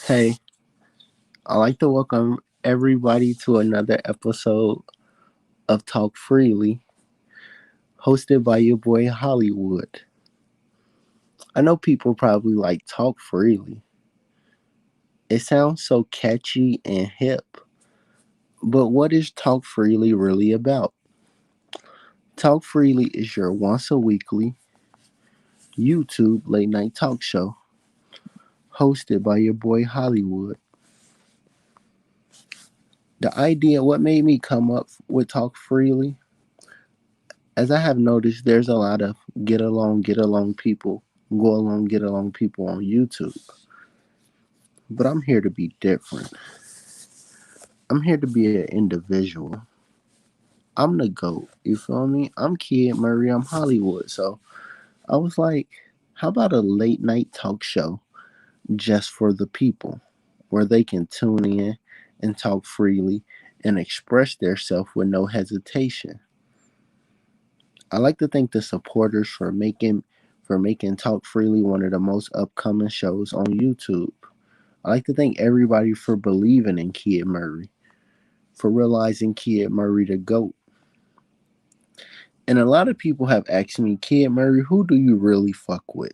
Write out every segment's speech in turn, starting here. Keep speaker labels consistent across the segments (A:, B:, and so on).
A: Hey, I'd like to welcome everybody to another episode of Talk Freely, hosted by your boy Hollywood. I know people probably like Talk Freely. It sounds so catchy and hip, but what is Talk Freely really about? Talk Freely is your once a weekly YouTube late night talk show hosted by your boy Hollywood. The idea, what made me come up with Talk Freely, as I have noticed, there's a lot of get along people, go along, get along people on YouTube. But I'm here to be different. I'm here to be an individual. I'm the GOAT. You feel me? I'm Kid Murray. I'm Hollywood. So I was like, how about a late night talk show just for the people where they can tune in and talk freely and express themselves with no hesitation? I like to thank the supporters for making Talk Freely one of the most upcoming shows on YouTube. I like to thank everybody for believing in Kid Murray, for realizing Kid Murray the GOAT. And a lot of people have asked me, Kid Murray, who do you really fuck with?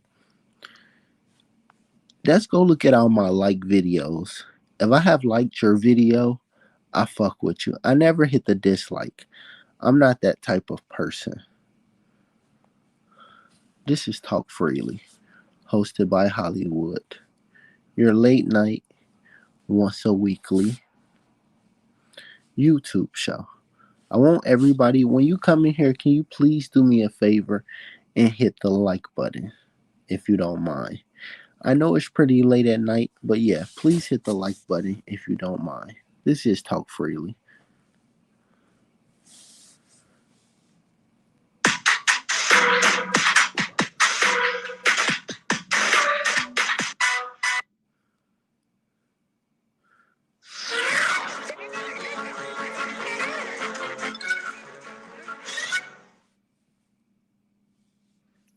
A: Let's go look at all my like videos. If I have liked your video, I fuck with you. I never hit the dislike. I'm not that type of person. This is Talk Freely, hosted by Hollywood. Your late night, once a weekly YouTube show. I want everybody, when you come in here, can you please do me a favor and hit the like button if you don't mind? I know it's pretty late at night, but yeah, please hit the like button if you don't mind. This is Talk Freely.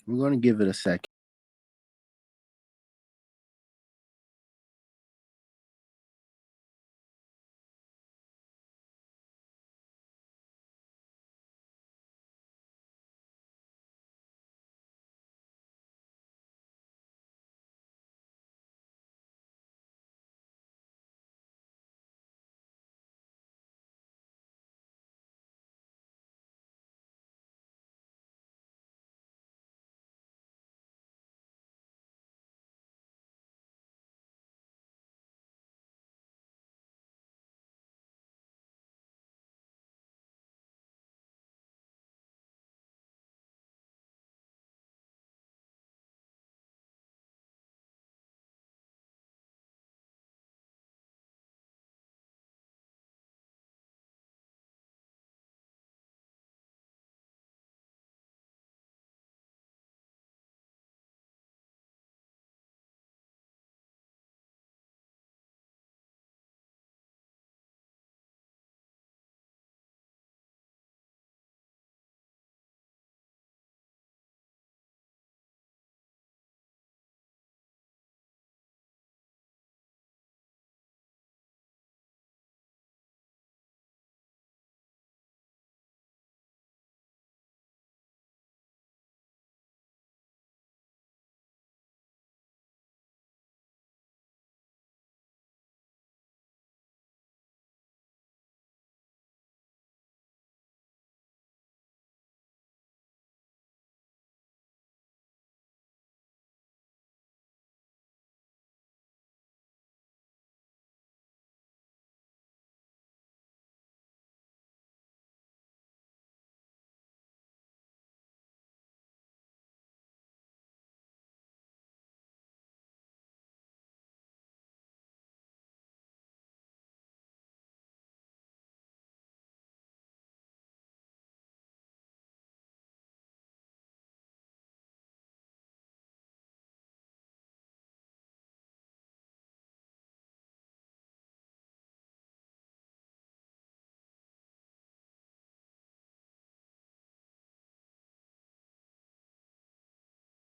A: We're going to give it a second.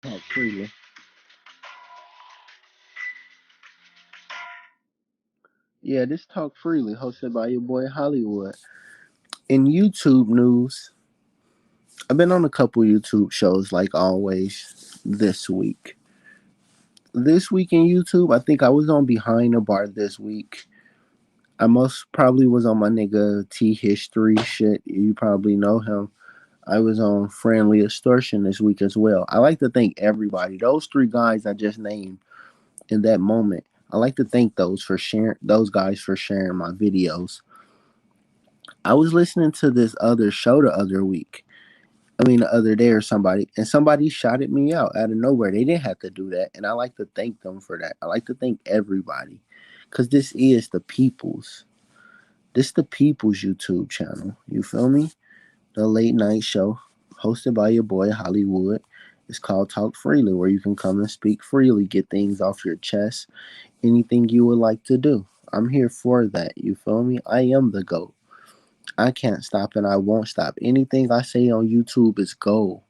A: Talk Freely. Yeah, this Talk Freely, hosted by your boy Hollywood. In YouTube news, I've been on a couple YouTube shows like always this week. This week in YouTube, I think I was on Behind the Bar this week. I most probably was on my nigga T History shit. You probably know him. I was on Friendly Extortion this week as well. I like to thank everybody. Those three guys I just named in that moment. I like to thank those guys for sharing my videos. I was listening to this other show the other week. I mean, the other day or somebody, and somebody shouted me out of nowhere. They didn't have to do that, and I like to thank them for that. I like to thank everybody, cause this is the people's. This the people's YouTube channel. You feel me? The late night show, hosted by your boy Hollywood. It's called Talk Freely, where you can come and speak freely, get things off your chest, anything you would like to do. I'm here for that. You feel me? I am the GOAT. I can't stop and I won't stop. Anything I say on YouTube is gold.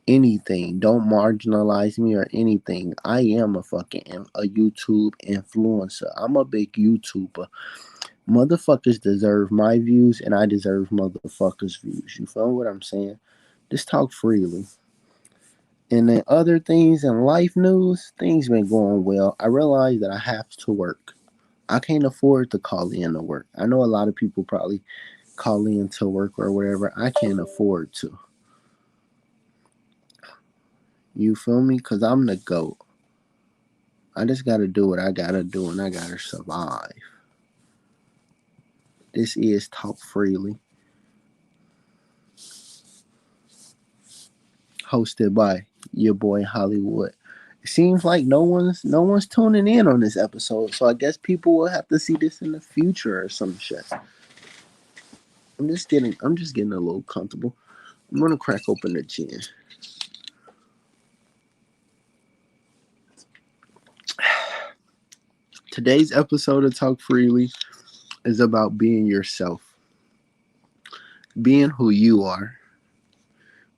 A: Anything. Don't marginalize me or anything. I am a YouTube influencer. I'm a big YouTuber. Motherfuckers deserve my views and I deserve motherfuckers' views. You feel what I'm saying? Just talk freely. And then other things in life news, things been going well. I realized that I have to work. I can't afford to call in to work. I know a lot of people probably call in to work or whatever. I can't afford to. You feel me? Because I'm the GOAT. I just got to do what I got to do and I got to survive. This is Talk Freely, hosted by your boy Hollywood. It seems like no one's tuning in on this episode, so I guess people will have to see this in the future or some shit. I'm just getting a little comfortable. I'm gonna crack open the gin. Today's episode of Talk Freely is about being yourself, being who you are,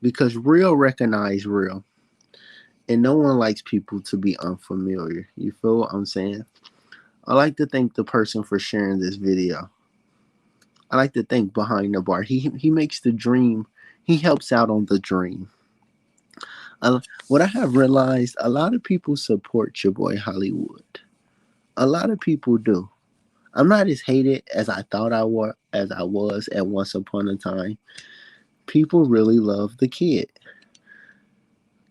A: because real recognize real, and no one likes people to be unfamiliar. You feel what I'm saying? I like to thank the person for sharing this video. I like to thank Behind the Bar. He makes the dream. He helps out on the dream. What I have realized, a lot of people support your boy Hollywood. A lot of people do. I'm not as hated as I thought I was at once upon a time. People really love the kid.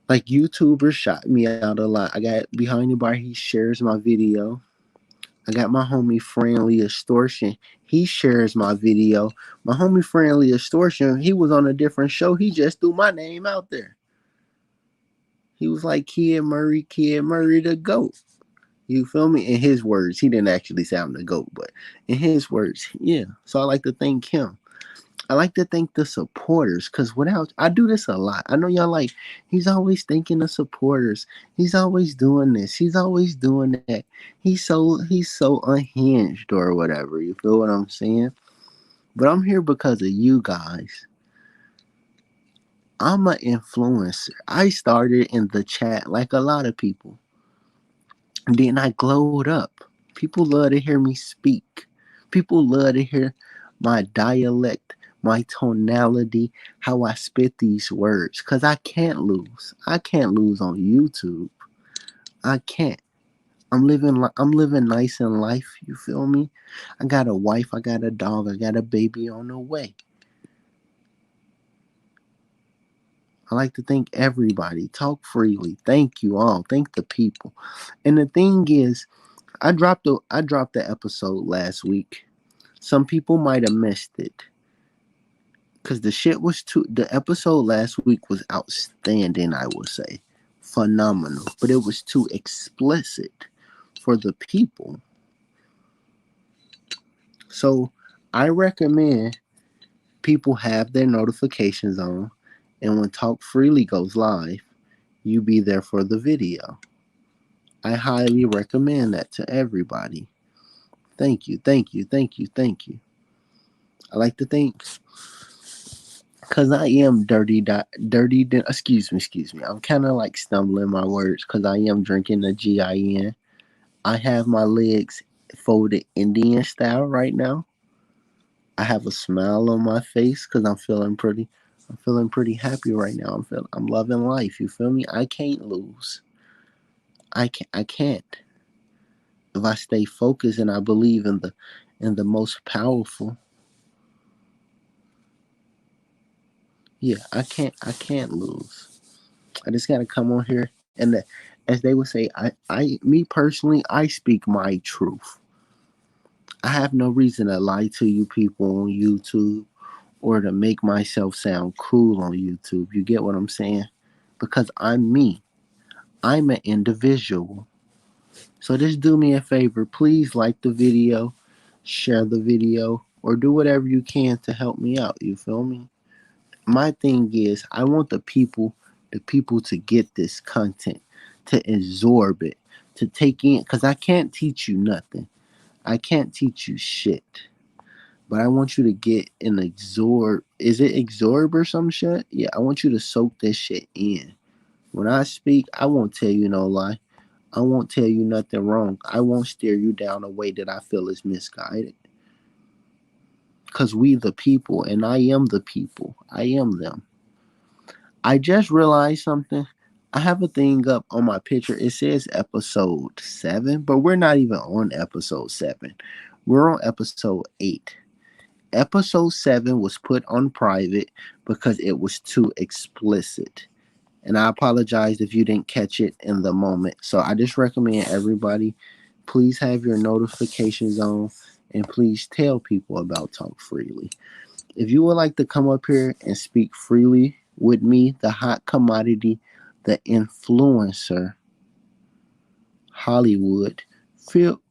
A: Like YouTubers shot me out a lot. I got Behind the Bar. He shares my video. I got my homie Friendly Extortion. He shares my video. My homie Friendly Extortion, he was on a different show. He just threw my name out there. He was like Kid Murray the GOAT. You feel me? In his words, he didn't actually say I'm the GOAT, but in his words, yeah. So I like to thank him. I like to thank the supporters because without, I do this a lot. I know y'all like, he's always thanking the supporters. He's always doing this. He's always doing that. He's so unhinged or whatever. You feel what I'm saying? But I'm here because of you guys. I'm an influencer. I started in the chat like a lot of people. And then I glowed up. People love to hear me speak. People love to hear my dialect, my tonality, how I spit these words. Cause I can't lose. I can't lose on YouTube. I can't. I'm living nice in life. You feel me? I got a wife. I got a dog. I got a baby on the way. I like to thank everybody. Talk freely. Thank you all. Thank the people. And the thing is, I dropped the episode last week. Some people might have missed it because the episode last week was outstanding. I would say phenomenal, but it was too explicit for the people. So I recommend people have their notifications on, and when Talk Freely goes live, you be there for the video. I highly recommend that to everybody. Thank you, thank you, thank you, thank you. I like to thank because I am excuse me. I'm kind of like stumbling my words because I am drinking the GIN. I have my legs folded Indian style right now. I have a smile on my face because I'm feeling pretty happy right now. I'm loving life. You feel me? I can't lose. I can't. If I stay focused and I believe in the most powerful, yeah, I can't lose. I just gotta come on here and as they would say, me personally, I speak my truth. I have no reason to lie to you people on YouTube or to make myself sound cool on YouTube. You get what I'm saying? Because I'm me. I'm an individual. So just do me a favor. Please like the video, share the video, or do whatever you can to help me out. You feel me? My thing is I want the people to get this content, to absorb it, to take in because I can't teach you nothing. I can't teach you shit. But I want you to get an absorb. Is it absorb or some shit? Yeah, I want you to soak this shit in. When I speak, I won't tell you no lie. I won't tell you nothing wrong. I won't steer you down a way that I feel is misguided. Because we the people, and I am the people. I am them. I just realized something. I have a thing up on my picture. It says episode 7, but we're not even on episode 7. We're on episode 8. Episode 7 was put on private because it was too explicit. And I apologize if you didn't catch it in the moment. So I just recommend everybody, please have your notifications on and please tell people about Talk Freely. If you would like to come up here and speak freely with me, the hot commodity, the influencer, Hollywood,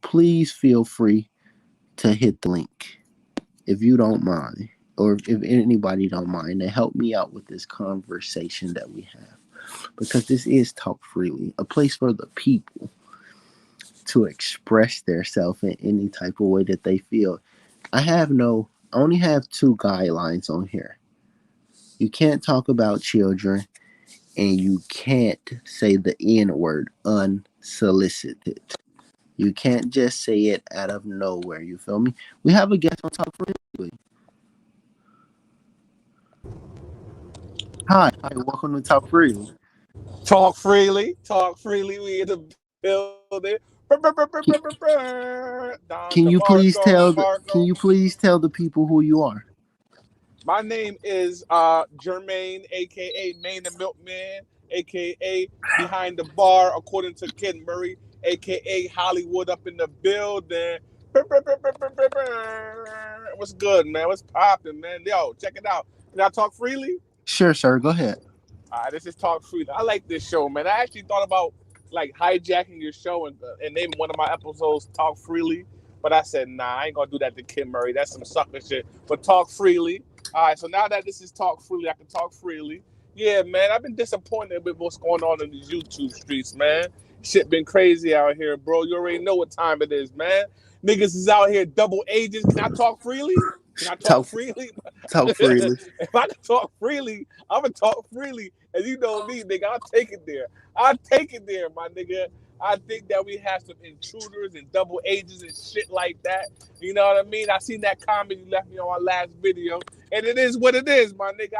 A: please feel free to hit the link if you don't mind, or if anybody don't mind, to help me out with this conversation that we have. Because this is Talk Freely, a place for the people to express themselves in any type of way that they feel. I only have two guidelines on here. You can't talk about children and you can't say the N word unsolicited. You can't just say it out of nowhere. You feel me? We have a guest on Talk Freely. Hi, welcome to Talk Freely.
B: Talk freely. Talk freely. We in the building.
A: Can,
B: Don
A: can you
B: DeMarco,
A: please tell the
B: Marco.
A: Can you please tell the people who you are?
B: My name is Jermaine, aka Maine the Milkman, aka Behind the Bar, according to Kid Murray, aka Hollywood up in the building. What's good, man? What's popping, man? Yo, check it out. Can I talk freely?
A: Sure, sir. Go ahead.
B: This is Talk Freely. I like this show, man. I actually thought about like hijacking your show and naming one of my episodes Talk Freely, but I said, nah, I ain't gonna do that to Kim Murray. That's some sucker shit. But Talk Freely. All right, so now that this is Talk Freely, I can talk freely. Yeah, man, I've been disappointed with what's going on in these YouTube streets, man. Shit been crazy out here, bro. You already know what time it is, man. Niggas is out here double agents. Can I talk freely? Can I talk
A: Talk
B: freely?
A: Talk freely.
B: If I can talk freely, I'm gonna talk freely. And you know me, nigga, I'll take it there. I'll take it there, my nigga. I think that we have some intruders and double agents and shit like that. You know what I mean? I seen that comment you left me on our last video, and it is what it is, my nigga.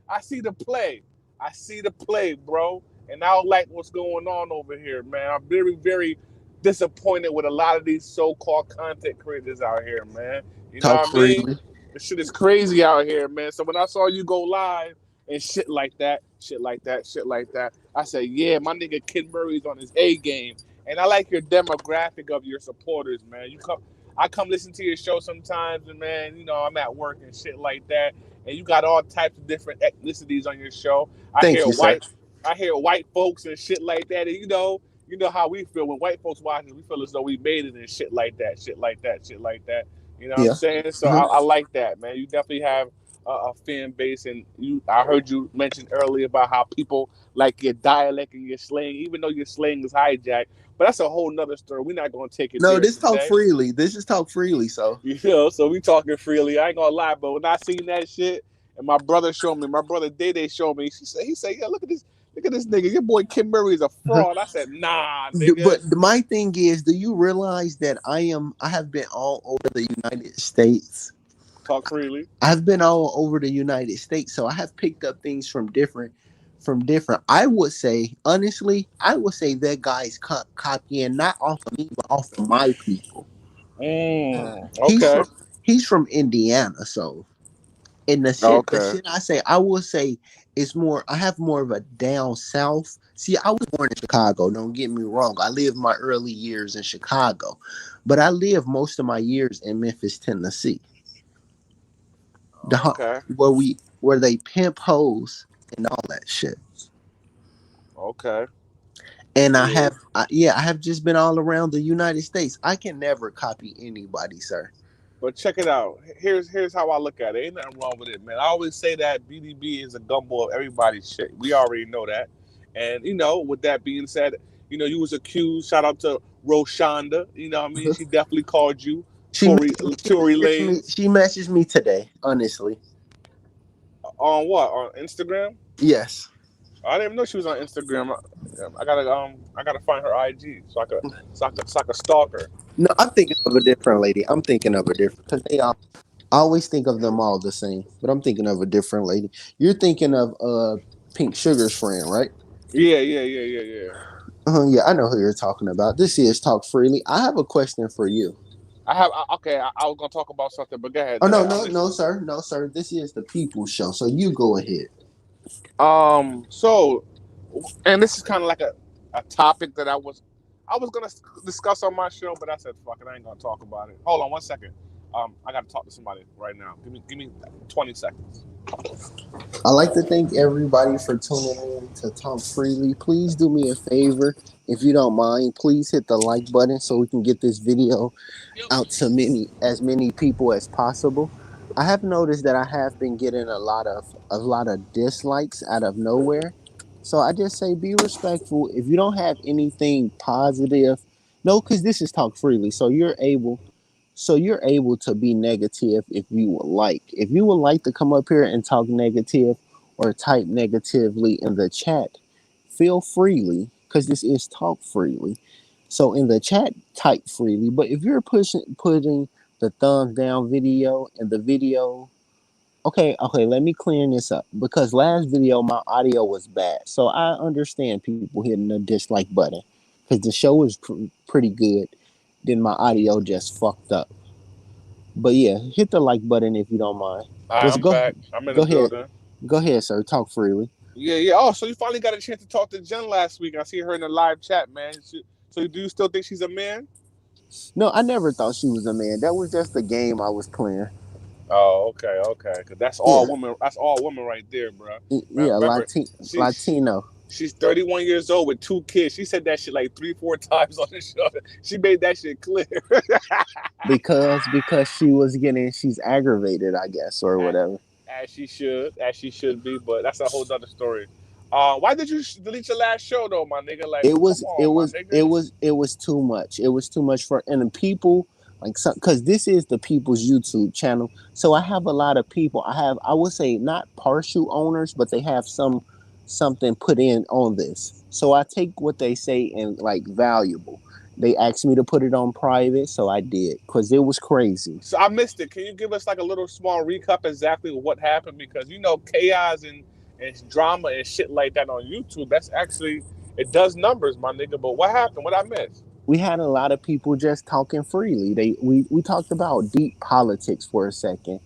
B: I see the play. I see the play, bro. And I don't like what's going on over here, man. I'm very, very disappointed with a lot of these so-called content creators out here, man. You know
A: Talk
B: what I mean?
A: freely.
B: This shit is crazy out here, man. So when I saw you go live and shit like that, shit like that, shit like that, I said, yeah, my nigga Kid Murray's on his A game. And I like your demographic of your supporters, man. I come listen to your show sometimes, and man, you know, I'm at work and shit like that. And you got all types of different ethnicities on your show. I
A: Thank
B: hear
A: you, sir.
B: white, I hear white folks and shit like that. And you know how we feel when white folks watch us. We feel as though we made it and shit like that, shit like that, shit like that. You know what I'm
A: Yeah.
B: saying? So
A: Hmm.
B: I like that, man. You definitely have a fan base, and I heard you mention earlier about how people like your dialect and your slang, even though your slang is hijacked. But that's a whole nother story. We're not gonna take it
A: No,
B: there
A: this Talk
B: today.
A: freely. This is Talk freely. So
B: You know, so we talking freely. I ain't gonna lie, but when I seen that shit, and my brother showed me, my brother Day showed me, he said, yeah, look at this. Look at this nigga. Your boy Kim Murray is a fraud. I said, nah, nigga.
A: But my thing is, do you realize that I have been all over the United States?
B: Talk freely.
A: I've been all over the United States, so I have picked up things from different. I would say, honestly, I would say that guy's copying not off of me, but off of my people. He's
B: Okay.
A: from he's from Indiana, so and the
B: Okay.
A: shit I say, I will say it's more. I have more of a down south. See, I was born in Chicago. Don't get me wrong. I lived my early years in Chicago, but I lived most of my years in Memphis, Tennessee,
B: Okay.
A: where they pimp hoes and all that shit.
B: Okay.
A: And
B: Yeah.
A: I have just been all around the United States. I can never copy anybody, sir.
B: But check it out. Here's how I look at it. Ain't nothing wrong with it, man. I always say that BDB is a gumbo of everybody's shit. We already know that. And with that being said, you was accused. Shout out to Roshonda. You know what I mean? She definitely called you
A: She
B: Tory
A: she
B: Tory
A: messaged me.
B: Lanez.
A: She messaged me today. Honestly,
B: On what? On Instagram?
A: yes.
B: I didn't even know she was on Instagram. I gotta find her IG so I could stalk her.
A: No, I'm thinking of a different lady. I'm thinking of a different because they all. I always think of them all the same, but I'm thinking of a different lady. You're thinking of Pink Sugar's friend, right?
B: Yeah, yeah, yeah, yeah, yeah.
A: Yeah, I know who you're talking about. This is Talk Freely. I have a question for you.
B: Okay. I was gonna talk about something, but go ahead
A: Oh
B: though.
A: no,
B: I'm
A: no, no,
B: listening.
A: sir, no, sir. This is the People's Show, so you go ahead.
B: So, and this is kind of like a topic that I was gonna discuss on my show, but I said fuck it, I ain't gonna talk about it. Hold on 1 second. I gotta talk to somebody right now. Give me 20 seconds.
A: I like to thank everybody for tuning in to Talk Freely. Please do me a favor, if you don't mind. Please hit the like button so we can get this video out to many people as possible. I have noticed that I have been getting a lot of dislikes out of nowhere. So I just say be respectful. If you don't have anything positive, no, because this is Talk Freely. So you're able to be negative if you would like. If you would like to come up here and talk negative or type negatively in the chat, feel freely because this is Talk Freely. So in the chat, type freely. But if you're putting the thumbs down video and the video, okay, let me clear this up because last video my audio was bad. So I understand people hitting the dislike button because the show is pretty good. Then my audio just fucked up. But yeah, hit the like button if you don't mind.
B: All right,
A: Let's
B: I'm
A: go.
B: back. I'm in the
A: Go ahead.
B: building.
A: Go ahead, sir. Talk freely.
B: Yeah, yeah. Oh, so you finally got a chance to talk to Jen last week. I see her in the live chat, man. So do you still think she's a man?
A: No, I never thought she was a man. That was just a game I was playing.
B: Oh, okay, okay. Cause that's all
A: Yeah,
B: women. That's all women right there, bro.
A: yeah,
B: Remember, she, she
A: Latino.
B: she's 31 years old with 2 kids. She said that shit like 3, 4 times on the show. She made that shit clear.
A: Because she's aggravated, I guess, or whatever.
B: as she should be. But that's a whole other story. Why did you delete your last show though, my nigga? Like,
A: It
B: come
A: was it
B: on, my
A: was it
B: nigga.
A: was it was too much. It was too much for and the people like because this is the people's YouTube channel. So I have a lot of people. I would say not partial owners, but they have something put in on this. So I take what they say and like valuable. They asked me to put it on private, so I did because it was crazy.
B: So I missed it. Can you give us like a little small recap exactly what happened? Because chaos and drama and shit like that on YouTube. That's actually it does numbers, my nigga. But what happened? What I missed?
A: We had a lot of people just talking freely. We talked about deep politics for a second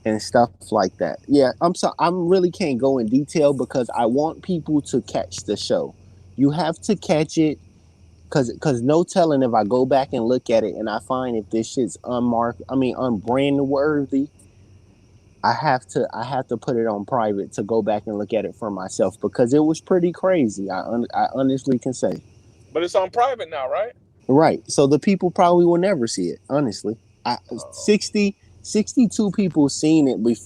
A: and stuff like that. Yeah, I'm really can't go in detail because I want people to catch the show. You have to catch it because no telling if I go back and look at it and I find if this shit's unbrand worthy. I have to put it on private to go back and look at it for myself because it was pretty crazy. I honestly can say.
B: But it's on private now, right?
A: Right. So the people probably will never see it. Honestly, I
B: Oh.
A: 60 62 people seen it what's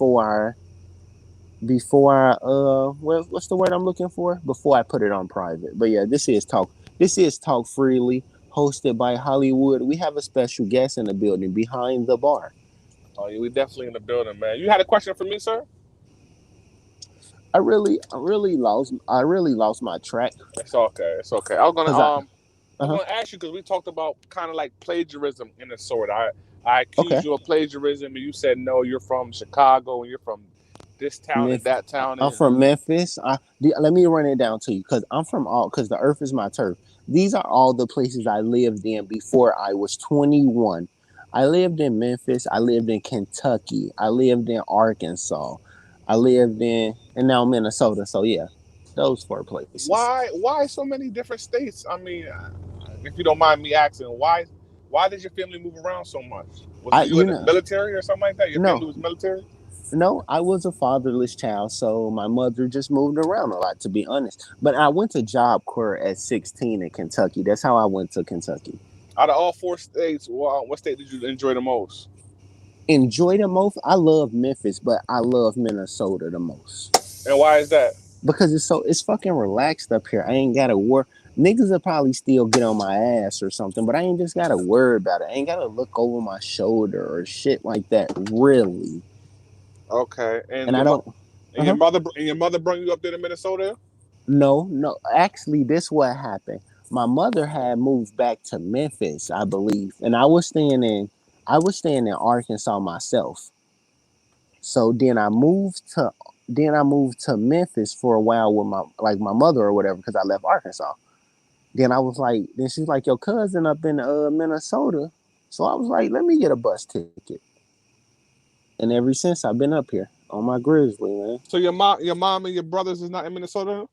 A: the word I'm looking for before I put it on private. But yeah, this is talk freely, hosted by Hollywood. We have a special guest in the building behind the bar.
B: Oh yeah, we definitely in the building, man. You had a question for me, sir?
A: I really lost my track.
B: It's okay. It's okay. I was gonna
A: Cause I
B: I'm
A: uh-huh.
B: gonna ask you because we talked about kind of like plagiarism in a sort. I accused
A: Okay.
B: you of plagiarism, and you said no. You're from Chicago, and you're from this town and
A: Memphis.
B: that town,
A: I'm
B: and
A: from Memphis. Let me run it down to you, because I'm from all, because the earth is my turf. These are all the places I lived in before I was 21. I lived in Memphis. I lived in Kentucky. I lived in Arkansas. I lived in, and now Minnesota. So yeah, those four places.
B: why so many different states? I mean, if you don't mind me asking, why did your family move around so much? Was
A: I
B: you in
A: you
B: the
A: know
B: military or something like that? Your family
A: no
B: was military.
A: no, I was a fatherless child, so my mother just moved around a lot, to be honest. But I went to Job Corps at 16 in Kentucky. That's how I went to Kentucky.
B: Out of all four states, what state did you enjoy the most?
A: Enjoy the most. I love Memphis, but I love Minnesota the most
B: And why is that?
A: because it's fucking relaxed up here. I ain't gotta worry. Niggas will probably still get on my ass or something, but I ain't just gotta worry about it. I ain't gotta look over my shoulder or shit like that. Really,
B: Okay,
A: and I don't. Uh-huh.
B: and your mother brought you up there to Minnesota.
A: No, no. Actually, this what happened. My mother had moved back to Memphis, I believe, and I was staying in Arkansas myself. So then I moved to Memphis for a while with my mother or whatever, because I left Arkansas. Then she's like, your cousin up in Minnesota. So I was like, let me get a bus ticket. And ever since I've been up here on my Grizzly, man.
B: So your mom and your brothers is not in Minnesota.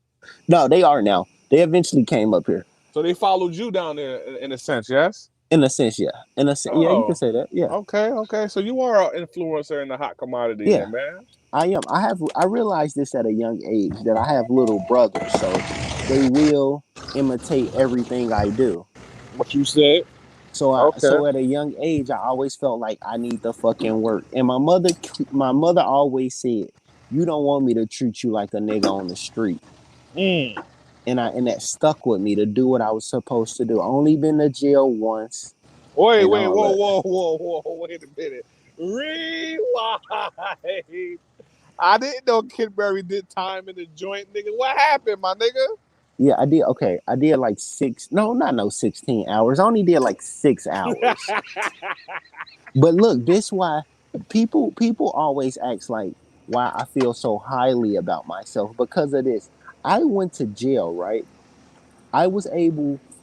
A: No, they are now. They eventually came up here.
B: So they followed you down there in a sense, yes.
A: In a sense, yeah. Yeah, you can
B: Oh,
A: say that. Yeah.
B: okay, okay. So you are an influencer in the hot commodity,
A: Yeah.
B: then, man.
A: I am. I realized this at a young age, that I have little brothers, so they will imitate everything I do.
B: What you said. Okay.
A: So at a young age, I always felt like I need to fucking work. And my mother always said, "You don't want me to treat you like a nigga on the street."
B: Mm.
A: And that stuck with me, to do what I was supposed to do. I only been to jail once
B: Wait,
A: and
B: wait,
A: all
B: whoa,
A: that.
B: whoa, whoa, whoa. Wait a minute. Rewind. I didn't know Kid Berry did time in the joint, nigga. What happened, my nigga?
A: Yeah, I did. Okay, I did like six. No, not no 16 hours. I only did like 6 hours. But look, this why people always ask like why I feel so highly about myself, because of this. I went to jail, right?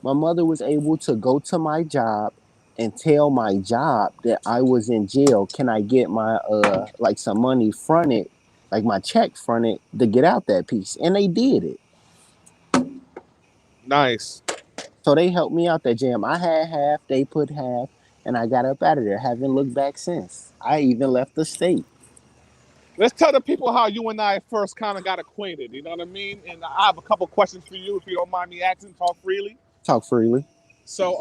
A: My mother was able to go to my job and tell my job that I was in jail. Can I get my like some money fronted, like my check fronted, to get out that piece? And they did it.
B: Nice.
A: So they helped me out that jam. I had half, they put half, and I got up out of there. Haven't looked back since. I even left the state.
B: Let's tell the people how you and I first kind of got acquainted. You know what I mean? And I have a couple questions for you, if you don't mind me asking. Talk freely.
A: Talk freely.
B: So,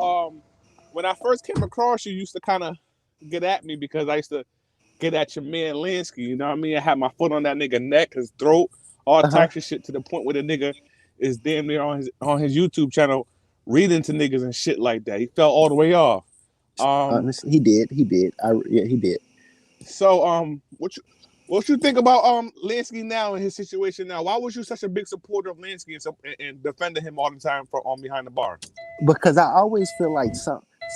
B: when I first came across you, you used to kind of get at me because I used to get at your man Lansky. You know what I mean? I had my foot on that nigga neck, his throat, all
A: Uh huh.
B: types of shit, to the point where the nigga is damn near on his YouTube channel reading to niggas and shit like that. He fell all the way off. Um,
A: Honestly, he did. He did. Yeah, he did.
B: so what you think about Lansky now and his situation now? Why was you such a big supporter of Lansky and defending him all the time for on behind the bar?
A: Because I always feel like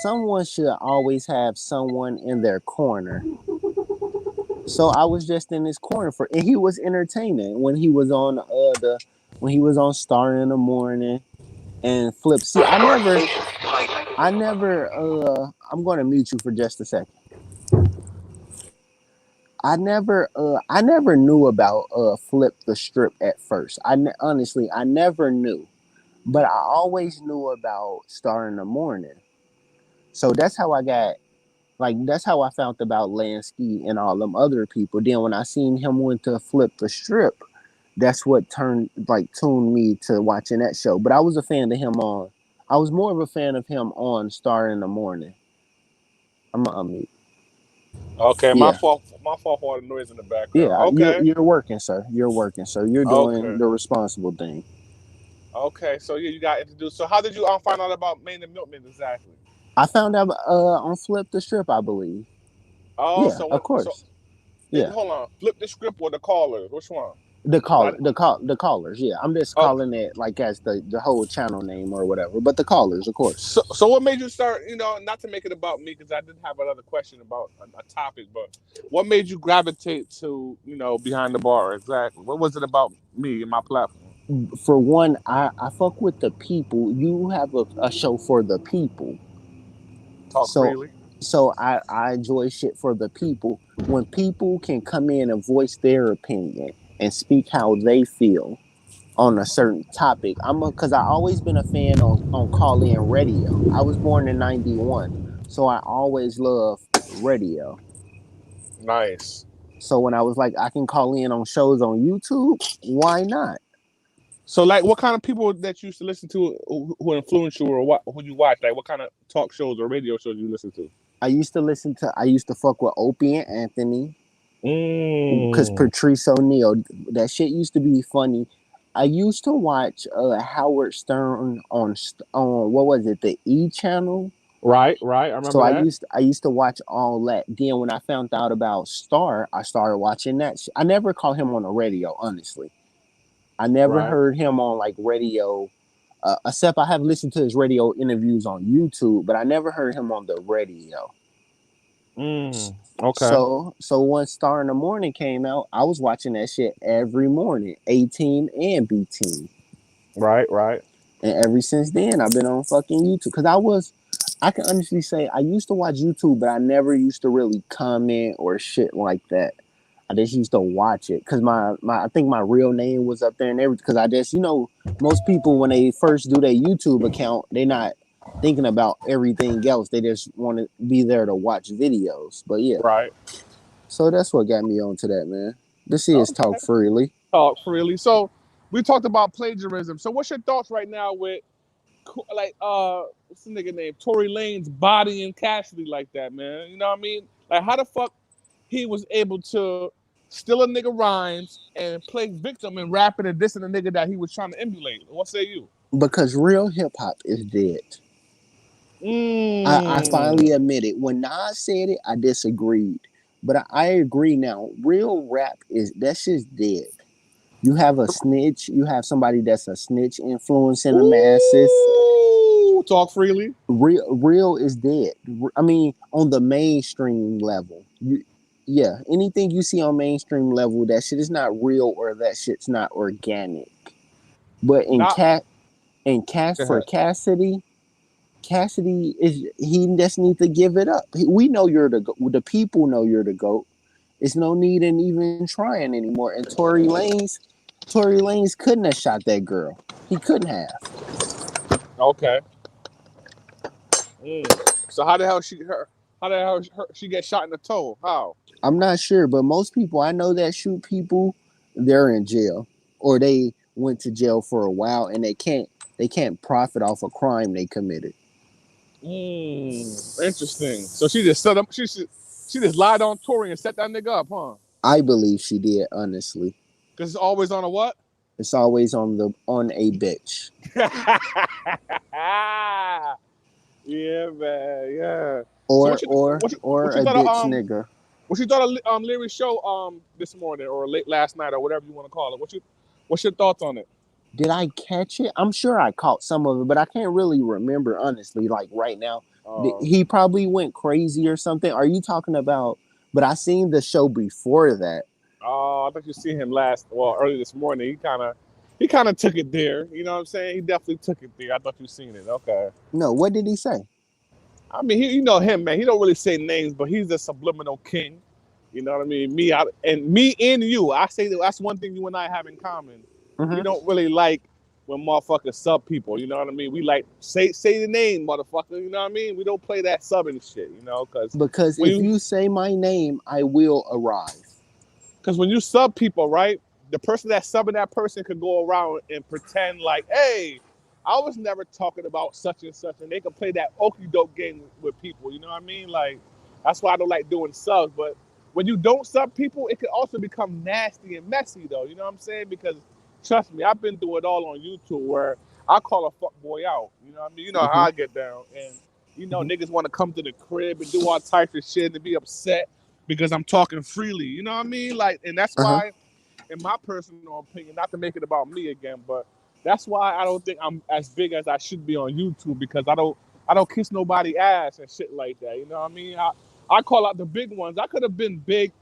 A: someone should always have someone in their corner. So I was just in his corner and he was entertaining when he was on when he was on Star in the Morning and Flip. See, I'm going to mute you for just a second. I never knew about Flip the Strip at first. Honestly, I never knew, but I always knew about Star in the Morning. So that's how I found about Lansky and all them other people. Then when I seen him went to Flip the Strip, that's what tuned me to watching that show. But I was more of a fan of him on Star in the Morning. I'm gonna unmute.
B: Okay, my
A: Yeah.
B: fault. My fault for all the noise in the background.
A: Yeah, you're
B: Okay,
A: you're working, sir. You're working, sir. You're doing
B: okay,
A: the responsible thing.
B: okay. So yeah, you got introduced. So how did you find out about Maine and Milkman exactly?
A: I found out on Flip the Strip, I believe.
B: Oh,
A: Yeah,
B: so
A: of
B: when so
A: course. Yeah.
B: hold on, flip the script or the caller? Which one?
A: The callers. Yeah, I'm just
B: Oh,
A: calling it like as the whole channel name or whatever. But the callers, of course.
B: so what made you start? Not to make it about me because I did have another question about a topic, but what made you gravitate to behind the bar exactly? What was it about me and my platform?
A: For one, I fuck with the people. You have a show for the people,
B: Talk
A: so
B: freely.
A: I enjoy shit for the people. When people can come in and voice their opinion and speak how they feel on a certain topic. Cause I always been a fan on call in radio. I was born in '91, so I always loved radio.
B: Nice.
A: So when I was like, I can call in on shows on YouTube, why not?
B: So, like, what kind of people that you used to listen to who influenced you, or what who you watch? Like, what kind of talk shows or radio shows you listen to?
A: I used to fuck with Opie and Anthony, because
B: Mm.
A: Patrice O'Neill, that shit used to be funny. I used to watch Howard Stern on what was it, the E channel.
B: Right, right. I
A: So
B: remember that.
A: I used to watch all that. Then when I found out about Star, I started watching that. I never caught him on the radio, honestly. I never
B: Right.
A: heard him on like radio, except I have listened to his radio interviews on YouTube, but I never heard him on the radio.
B: Okay.
A: So once Star in the Morning came out, I was watching that shit every morning, A Team and B Team.
B: Right, right,
A: And ever since then, I've been on fucking YouTube. Because I can honestly say, I used to watch YouTube, but I never used to really comment or shit like that. I just used to watch it because I think my real name was up there and everything. Because I just, most people when they first do their YouTube account, they're not thinking about everything else. They just want to be there to watch videos. But yeah,
B: right.
A: so that's what got me onto that, man. This is Talk
B: Okay.
A: Freely.
B: Talk freely. So, we talked about plagiarism. So, what's your thoughts right now with like what's the nigga name? Tory Lane's bodying Cassidy like that, man. You know what I mean? Like, how the fuck he was able to steal a nigga rhymes and play victim and rapping and dissing a nigga that he was trying to emulate? What say you?
A: Because real hip hop is dead. I
B: Mm.
A: finally admit it. When Nas said it, I disagreed. But I agree now. Real rap is that's just dead. You have a snitch, you have somebody that's a snitch influencing the masses.
B: Ooh, talk freely.
A: Real is dead. I mean, on the mainstream level. Yeah, anything you see on mainstream level, that shit is not real or that shit's not organic. But
B: Not
A: for
B: ahead.
A: Cassidy is he just needs to give it up. We know you're the people know you're the goat. It's no need in even trying anymore. And Tory Lanez couldn't have shot that girl. He couldn't have.
B: Okay. Mm. So how the hell she get shot in the toe? How?
A: I'm not sure, but most people I know that shoot people, they're in jail or they went to jail for a while and they can't profit off a crime they committed.
B: Interesting. So she just set up. She just lied on Tory and set that nigga up, huh?
A: I believe she did, honestly.
B: Because it's always on a what?
A: It's always on a bitch.
B: Yeah, man. Yeah. So
A: Or or
B: what
A: or
B: you
A: a
B: thought of
A: bitch nigga.
B: what you thought of Leary's show this morning or late last night or whatever you want to call it? What's your thoughts on it?
A: Did I catch it? I'm sure I caught some of it, but I can't really remember honestly. Like right now,
B: Uh,
A: he probably went crazy or something. Are you talking about? But I seen the show before that.
B: I thought you seen him early this morning. He kind of took it there. You know what I'm saying? He definitely took it there. I thought you seen it. Okay.
A: No, what did he say?
B: I mean, you know him, man. He don't really say names, but he's a subliminal king. You know what I mean? Me and you. I say that's one thing you and I have in common. We
A: Hmm.
B: don't really like when motherfuckers sub people. You know what I mean? We like say the name, motherfucker. You know what I mean? We don't play that subbing shit. Because
A: Because
B: when
A: if
B: you
A: you say my name, I will arrive.
B: because when you sub people, right? The person that's subbing that person could go around and pretend like, hey, I was never talking about such and such, and they could play that okey doke game with people. You know what I mean? Like that's why I don't like doing subs. But when you don't sub people, it could also become nasty and messy, though. You know what I'm saying? Because trust me, I've been through it all on YouTube where I call a fuck boy out. You know what I mean? You know how
A: Hmm.
B: I get down, and niggas want to come to the crib and do all types of shit and be upset because I'm talking freely. You know what I mean? Like, and that's
A: Uh huh.
B: why. in my personal opinion, not to make it about me again, but that's why I don't think I'm as big as I should be on YouTube because I don't kiss nobody ass and shit like that. You know what I mean? I call out the big ones. I could have been big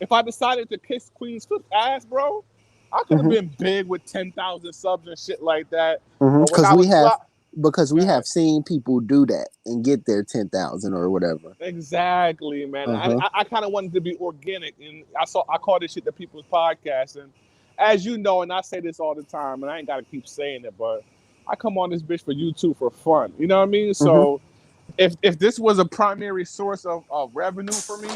B: if I decided to kiss Queen Swift ass, bro. I could have
A: Mhm.
B: been big with 10,000 subs and shit like that.
A: Mhm.
B: But when
A: Because
B: I
A: we
B: was
A: have
B: fly,
A: because we
B: man,
A: have seen people do that and get their 10,000 or whatever.
B: exactly, man.
A: Uh
B: I
A: huh.
B: I, I kind of wanted to be organic, and I call this shit the people's podcast. And as you know, and I say this all the time, and I ain't gotta keep saying it, but I come on this bitch for YouTube for fun. You know what I mean?
A: Mhm.
B: So if this was a primary source of revenue for me,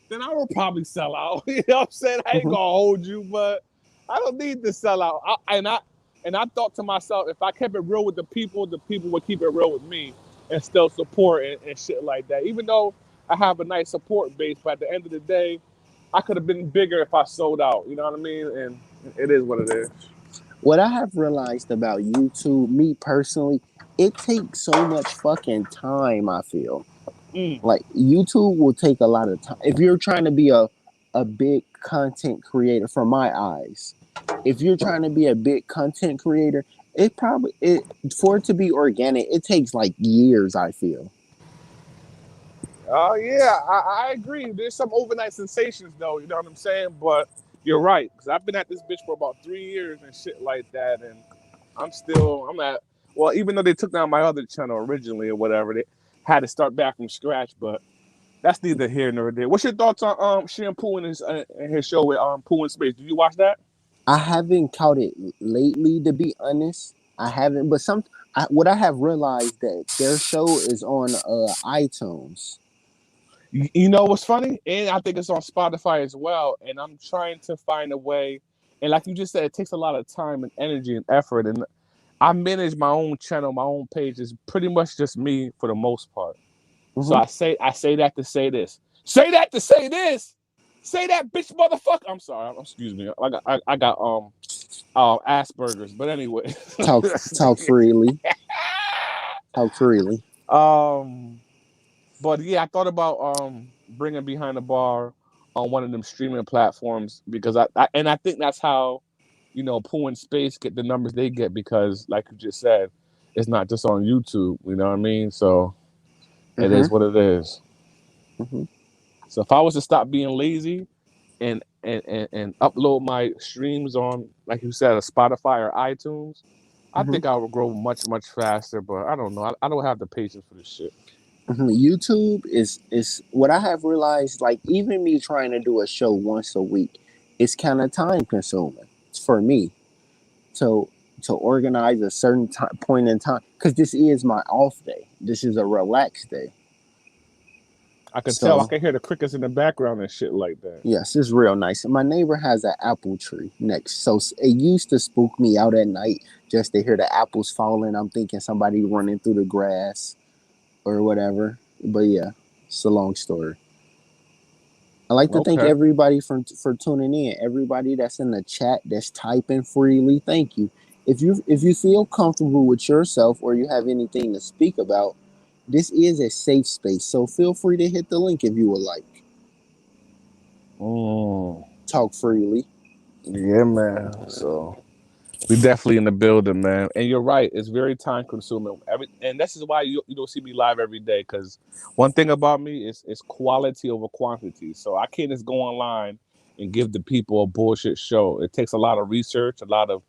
B: then I would probably sell out. You know what I'm saying? I ain't
A: Mhm.
B: gonna hold you, but I don't need to sell out. I thought to myself, if I kept it real with the people would keep it real with me and still support and shit like that. Even though I have a nice support base, but at the end of the day, I could have been bigger if I sold out. You know what I mean? And it is what it is.
A: What I have realized about YouTube, me personally, it takes so much fucking time. I feel
B: Mm.
A: like YouTube will take a lot of time if you're trying to be a big content creator. From my eyes, if you're trying to be a big content creator, it for it to be organic, it takes like years. I feel.
B: Oh yeah, I agree. There's some overnight sensations though, you know what I'm saying? But you're right, because I've been at this bitch for about 3 years and shit like that, and I'm at well, even though they took down my other channel originally or whatever, they had to start back from scratch. But that's neither here nor there. What's your thoughts on Shampoo and his show with Pooh in Space? Did you watch that?
A: I haven't caught it lately, to be honest. I haven't, but what I have realized that their show is on iTunes.
B: You know what's funny? And I think it's on Spotify as well. And I'm trying to find a way. And like you just said, it takes a lot of time and energy and effort. And I manage my own channel, my own page. It's pretty much just me for the most part. So
A: Hmm.
B: I say that to say this. Say that to say this. Say that bitch motherfucker. I'm sorry. Excuse me. I got Asperger's. But anyway.
A: Talk freely. Talk freely.
B: um but yeah, I thought about bringing Behind the Bar on one of them streaming platforms because I think that's how Pooh and Space get the numbers they get because, like you just said, it's not just on YouTube. You know what I mean? So it
A: Hmm.
B: is what it is.
A: Hmm.
B: So if I was to stop being lazy and upload my streams on, like you said, a Spotify or iTunes, I
A: Hmm.
B: think I would grow much faster. But I don't know. I don't have the patience for this shit.
A: YouTube is what I have realized. Like even me trying to do a show once a week, it's kind of time consuming for me to to organize a certain point in time because this is my off day. This is a relaxed day.
B: I could tell. I
A: So
B: could hear the crickets in the background and shit like that.
A: yes, it's real nice. My neighbor has an apple tree next, so it used to spook me out at night just to hear the apples falling. I'm thinking somebody running through the grass or whatever. But yeah, it's a long story. I like to thank
B: Okay.
A: everybody for tuning in. Everybody that's in the chat that's typing freely, thank you. If you feel comfortable with yourself or you have anything to speak about, this is a safe space. So feel free to hit the link if you would like.
B: Mm,
A: Talk freely.
B: yeah, man. So we definitely in the building, man. And you're right; it's very time consuming. And this is why you don't see me live every day. Because one thing about me is quality over quantity. So I can't just go online and give the people a bullshit show. It takes a lot of research, a lot of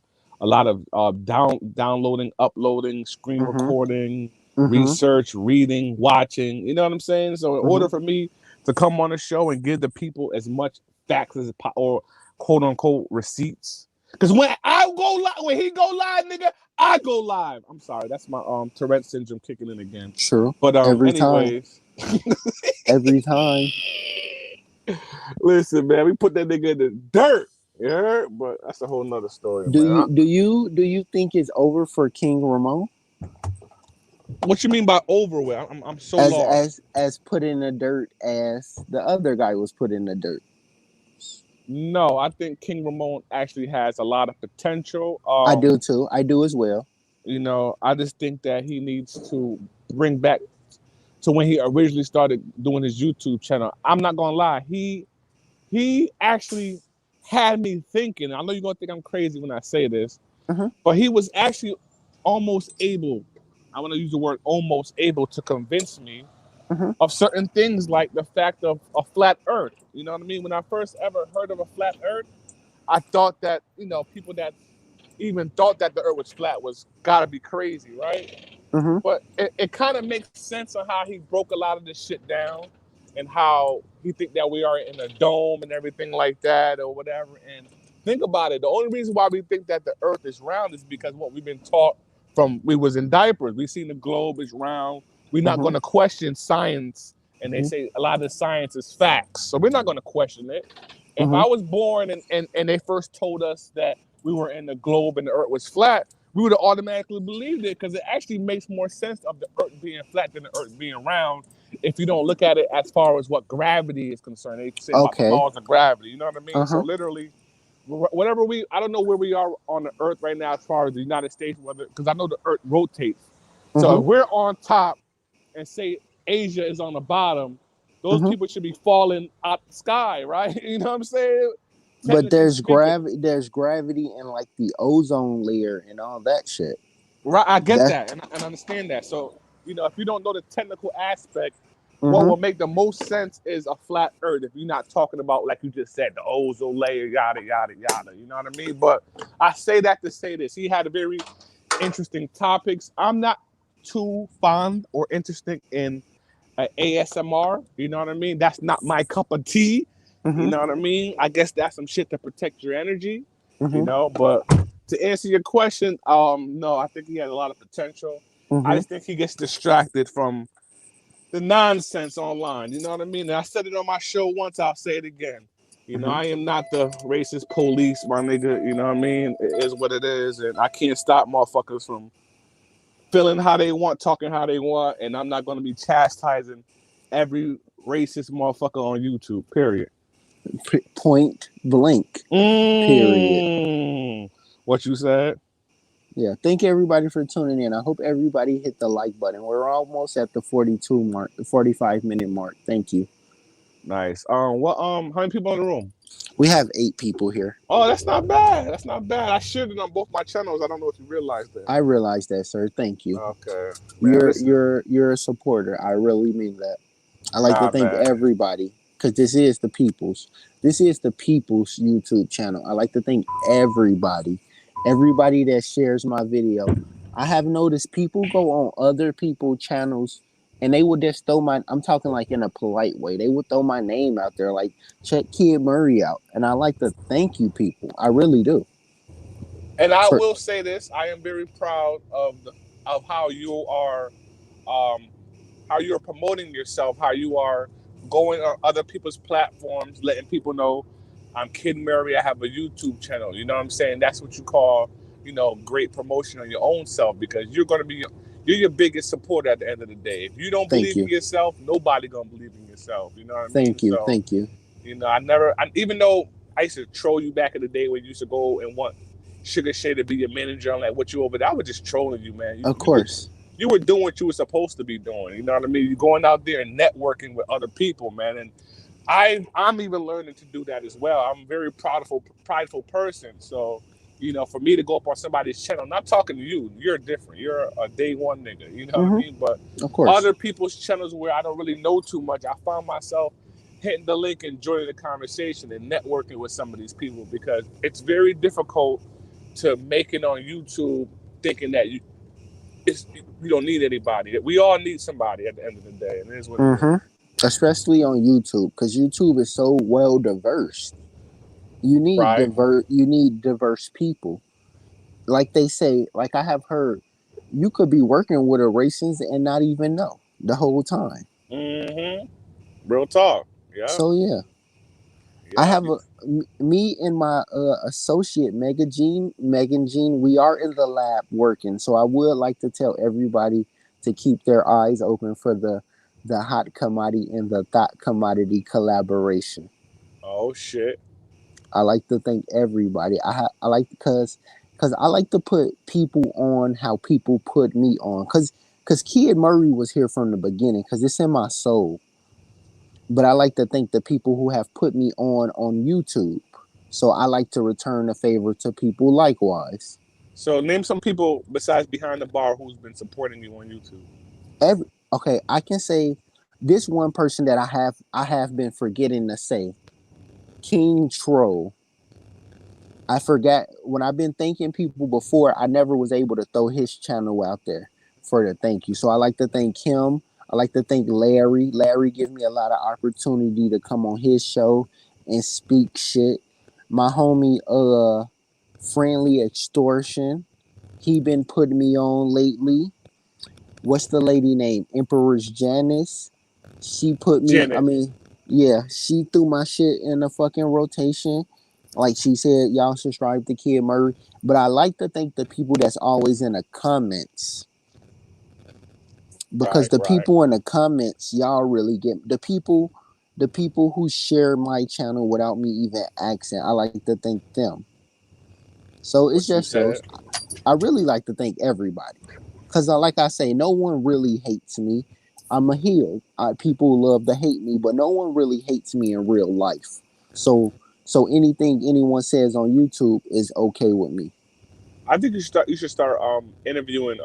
B: downloading, uploading, screen
A: Mm-hmm.
B: recording,
A: Mm-hmm.
B: research, reading, watching. You know what I'm saying? So in
A: Mm-hmm.
B: order for me to come on the show and give the people as much facts or quote unquote receipts. Because when I go live, when he go live, nigga, I go live. I'm sorry, that's my Tourette syndrome kicking in again.
A: True.
B: But
A: Every time.
B: anyways,
A: Every time.
B: listen, man, we put that nigga in the dirt. Yeah, but that's a whole nother story,
A: Do
B: man.
A: you do you do you think it's over for King Ramon
B: What you mean by over with? I'm so
A: as
B: lost.
A: put in the dirt as the other guy was put in the dirt?
B: No, I think King Ramon actually has a lot of potential.
A: I do too. I do as well.
B: I just think that he needs to bring back to when he originally started doing his YouTube channel. I'm not gonna lie, he actually had me thinking. I know you're gonna think I'm crazy when I say this,
A: Mhm.
B: but he was actually almost able. I want to use the word almost able to convince me
A: Mhm.
B: of certain things, like the fact of a flat Earth. You know what I mean? When I first ever heard of a flat Earth, I thought that people that even thought that the Earth was flat was gotta be crazy, right?
A: Mhm.
B: But it kind of makes sense on how he broke a lot of this shit down, and how he think that we are in a dome and everything like that or whatever. And think about it. The only reason why we think that the Earth is round is because what we've been taught from we was in diapers. We seen the globe is round. We're not
A: Mhm.
B: going to question science, and they
A: Mhm.
B: say a lot of the science is facts, so we're not going to question it. If I
A: Mhm.
B: was born and they first told us that we were in the globe and the Earth was flat, we would have automatically believed it, because it actually makes more sense of the Earth being flat than the Earth being round. If you don't look at it as far as what gravity is concerned, they say about the
A: Okay.
B: laws of gravity. You know what I mean?
A: Uh
B: So
A: huh.
B: literally, whatever I don't know where we are on the Earth right now as far as the United States, whether because I know the Earth rotates. So
A: Mhm.
B: if we're on top and say Asia is on the bottom, those
A: Mhm.
B: people should be falling out the sky, right? You know what I'm saying?
A: But
B: Technically speaking.
A: there's gravity in like the ozone layer and all that shit.
B: Right, I get
A: That.
B: that and understand that. So, if you don't know the technical aspect, what
A: Mhm.
B: will make the most sense is a flat Earth. If you're not talking about, like you just said, the ozone layer, yada yada yada. You know what I mean? But I say that to say this: he had a very interesting topics. I'm not too fond or interested in ASMR. You know what I mean? That's not my cup of tea. You
A: Mhm.
B: know what I mean? I guess that's some shit to protect your energy.
A: Mhm.
B: But to answer your question, no, I think he has a lot of potential. I
A: Mhm.
B: just think he gets distracted from the nonsense online. You know what I mean? And I said it on my show once. I'll say it again.
A: Mhm.
B: I am not the racist police, my nigga. You know what I mean? It is what it is, and I can't stop motherfuckers from feeling how they want, talking how they want, and I'm not going to be chastising every racist motherfucker on YouTube. Period.
A: Point blank. Period.
B: Mm. What you said?
A: Yeah. Thank everybody for tuning in. I hope everybody hit the like button. We're almost at the 42 mark, the 45-minute mark. Thank you.
B: Nice. How many people in the room?
A: We have 8 people here.
B: Oh, that's not bad. That's not bad. I shared it on both my channels. I don't know if you realized that.
A: I realize that, sir. Thank you.
B: Okay, man.
A: You're
B: Listen,
A: you're you're a supporter. I really mean that. I like to
B: nah,
A: thank
B: man.
A: everybody because this is the people's YouTube channel. I like to thank everybody that shares my video. I have noticed people go on other people channels and they would just throw my, I'm talking like in a polite way, they would throw my name out there like check Kid Murray out. And I like to thank you people. I really do.
B: And I
A: For
B: will say this: I am very proud of um, how you're promoting yourself, how you are going on other people's platforms, letting people know I'm Kid Murray. I have a YouTube channel. You know what I'm saying? That's what you call, great promotion on your own self, because you're your biggest supporter at the end of the day. If you don't
A: thank
B: believe in
A: you.
B: yourself, nobody gonna believe in yourself. You know what I mean?
A: Thank you.
B: So,
A: Thank you.
B: even though I used to troll you back in the day when you used to go and want Sugar Shay to be your manager, I'm like, what you over there? I was just trolling you, man.
A: Of course.
B: You were doing what you were supposed to be doing. You know what I mean? You're going out there and networking with other people, man. And I'm even learning to do that as well. I'm a very prideful person. So, for me to go up on somebody's channel, I'm not talking to you. You're different. You're a day one nigga. You know what I
A: Hmm.
B: mean? But
A: Of course.
B: other people's channels where I don't really know too much, I found myself hitting the link and joining the conversation and networking with some of these people, because it's very difficult to make it on YouTube thinking that you don't need anybody. We all need somebody at the end of the day, and it is what it
A: Hmm.
B: is.
A: Especially on YouTube, because YouTube is so well diverse.
B: Right?
A: You need diverse people. Like they say, like I have heard, you could be working with a racist and not even know the whole time.
B: Mm-hmm. Real talk. Yeah.
A: So yeah, I
B: Yeah.
A: have me and my associate Megan Jean. We are in the lab working. So I would like to tell everybody to keep their eyes open for the hot commodity and the thought commodity collaboration.
B: Oh shit.
A: I like to thank everybody. I like because I like to put people on how people put me on. Because Kid Murray was here from the beginning. Because it's in my soul. But I like to thank the people who have put me on YouTube. So I like to return the favor to people likewise.
B: So name some people besides behind the bar who's been supporting you on YouTube.
A: Every Okay, I can say this one person that I have been forgetting to say, King Troll. I forgot when I've been thanking people before, I never was able to throw his channel out there for the thank you. So I like to thank him. I like to thank Larry. Larry gives me a lot of opportunity to come on his show and speak shit. My homie Friendly Extortion, he been putting me on lately. What's the lady name? Empress Janice. She put me. I
B: Janet.
A: mean, yeah, she threw my shit in the fucking rotation. Like she said, y'all subscribe to Kid Murray. But I like to thank the people that's always in the comments, because
B: Right,
A: the
B: right.
A: people in the comments, y'all really get the people who share my channel without me even asking. I like to thank them. So it's
B: What you
A: just those.
B: said.
A: I really like to thank everybody, because like I say, no one really hates me. I'm a heel. People love to hate me, but no one really hates me in real life. So anything anyone says on YouTube is okay with me.
B: I think you should start interviewing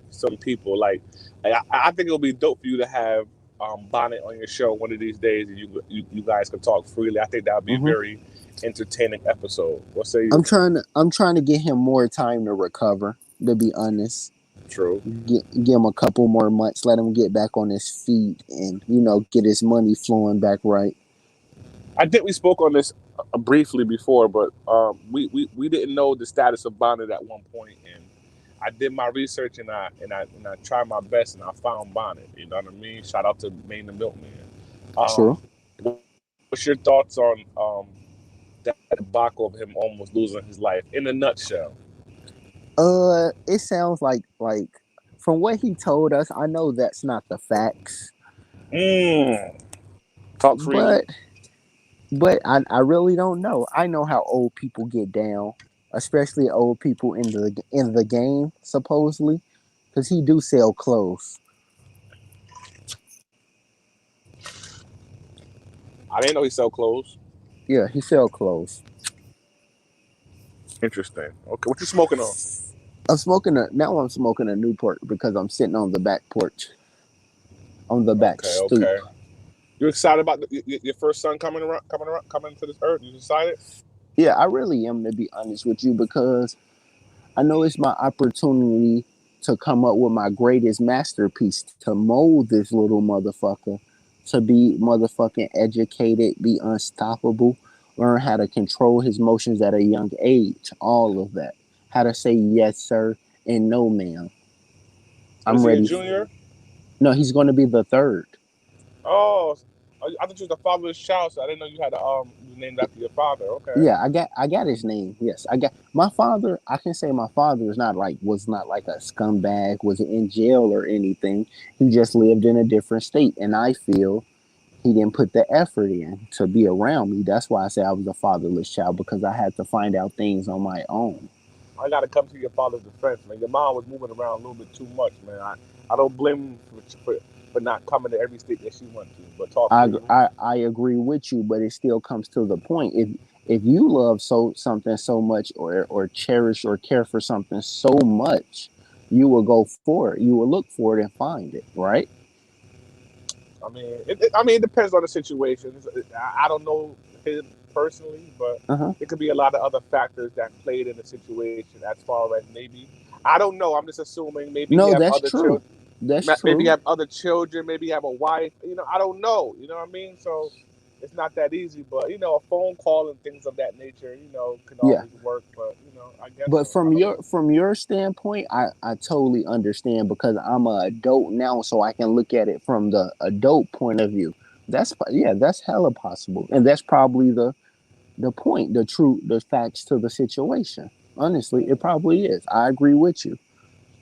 B: some people. I think it'll be dope for you to have Bonnet on your show one of these days, and you guys can talk freely. I think that would be a
A: Hmm.
B: very entertaining episode. What say you?
A: I'm trying to get him more time to recover. To be honest,
B: True.
A: give him a couple more months, let him get back on his feet, and get his money flowing back right.
B: I think we spoke on this briefly before, but we didn't know the status of Bonnet at one point, and I did my research and I tried my best and I found Bonnet. You know what I mean? Shout out to Maine the Milkman.
A: True.
B: What's your thoughts on that debacle of him almost losing his life in a nutshell?
A: It sounds like from what he told us, I know that's not the facts,
B: Mm. Talk freely.
A: but I really don't know. I know how old people get down, especially old people in the game, supposedly, because he do sell clothes.
B: I didn't know he sell clothes.
A: Yeah, he sell clothes.
B: Interesting. Okay, what you smoking on?
A: I'm smoking a Newport because I'm sitting on the back porch, on the back
B: Okay,
A: stoop.
B: okay. You excited about your first son coming to this earth? You excited?
A: Yeah, I really am, to be honest with you, because I know it's my opportunity to come up with my greatest masterpiece, to mold this little motherfucker to be motherfucking educated, be unstoppable, learn how to control his emotions at a young age, all of that. How to say yes, sir, and no, ma'am.
B: Is
A: I'm
B: he a
A: ready.
B: junior?
A: No, he's going to be the third.
B: Oh, I thought you was the fatherless child, so I didn't know you had you was named after your father. Okay.
A: Yeah, I got his name. Yes, I got my father. I can say my father is not like was not like a scumbag, was in jail or anything. He just lived in a different state, and I feel he didn't put the effort in to be around me. That's why I say I was a fatherless child, because I had to find out things on my own.
B: I got to come to your father's defense, man. Your mom was moving around a little bit too much, man. I don't blame him for not coming to every state that she went to. But talk
A: I,
B: freely.
A: I agree with you, but it still comes to the point. If you love something so much, or cherish or care for something so much, you will go for it. You will look for it and find it, right?
B: It depends on the situation. I don't know him personally, but
A: Uh huh.
B: there could be a lot of other factors that played in the situation. As far as maybe, I don't know. I'm just assuming maybe he
A: No,
B: have
A: that's
B: other
A: true.
B: children.
A: That's
B: Maybe
A: true.
B: have other children. Maybe have a wife. I don't know. You know what I mean? So it's not that easy. But a phone call and things of that nature, can
A: Yeah.
B: always work. But I guess
A: But
B: so. I don't know.
A: from your standpoint, I totally understand, because I'm an adult now, so I can look at it from the adult point of view. That's hella possible, and that's probably the point, the facts to the situation. Honestly, it probably is. I agree with you.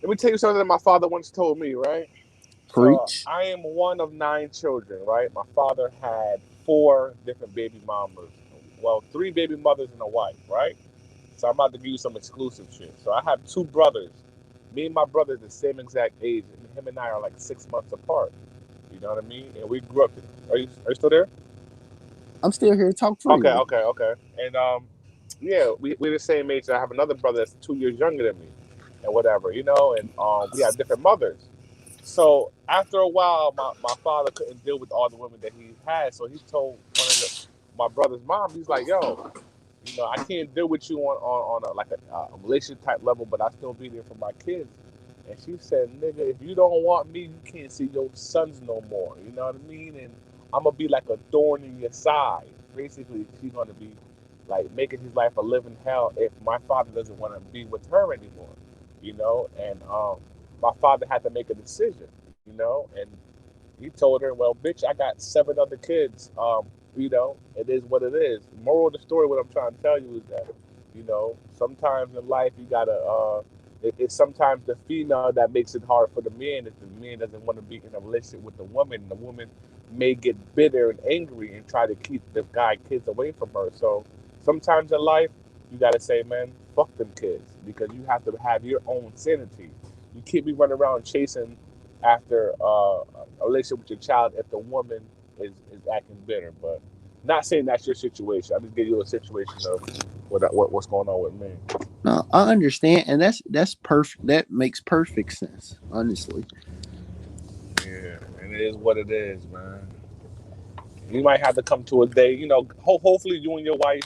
B: Let me tell you something that my father once told me. Right. So
A: Preach.
B: I am one of 9 children, right? My father had 4 different baby mamas. Well, 3 baby mothers and a wife, right? So I'm about to give you some exclusive shit. So I have 2 brothers. Me and my brother are the same exact age, and him and I are like 6 months apart. You know what I mean? And we grew up. Are you still there?
A: I'm still here. Talk
B: Okay,
A: freely.
B: okay, okay. And yeah, we're the same age. I have another brother that's 2 years younger than me, and whatever, and we have different mothers. So after a while, my father couldn't deal with all the women that he had, so he told my brother's mom, he's like, "Yo, I can't deal with you on a, like a relationship type level, but I still be there for my kids." And she said, "Nigga, if you don't want me, you can't see your sons no more." You know what I mean? And I'm gonna be like a thorn in your side. Basically, she's gonna be like making his life a living hell if my father doesn't want to be with her anymore. And my father had to make a decision. And he told her, "Well, bitch, I got 7 other kids. It is what it is." Moral of the story, what I'm trying to tell you is that, sometimes in life you gotta. It's sometimes the female that makes it hard for the man if the man doesn't want to be in a relationship with the woman. And the woman may get bitter and angry and try to keep the guy kids away from her. So sometimes in life, you gotta say, man, fuck them kids because you have to have your own sanity. You can't be running around chasing after a relationship with your child if the woman is acting bitter. But not saying that's your situation. I'm just giving you a situation of what's going on with me.
A: No, I understand, and that's perfect. That makes perfect sense, honestly.
B: Yeah, and it is what it is, man. You might have to come to a day, hopefully you and your wife,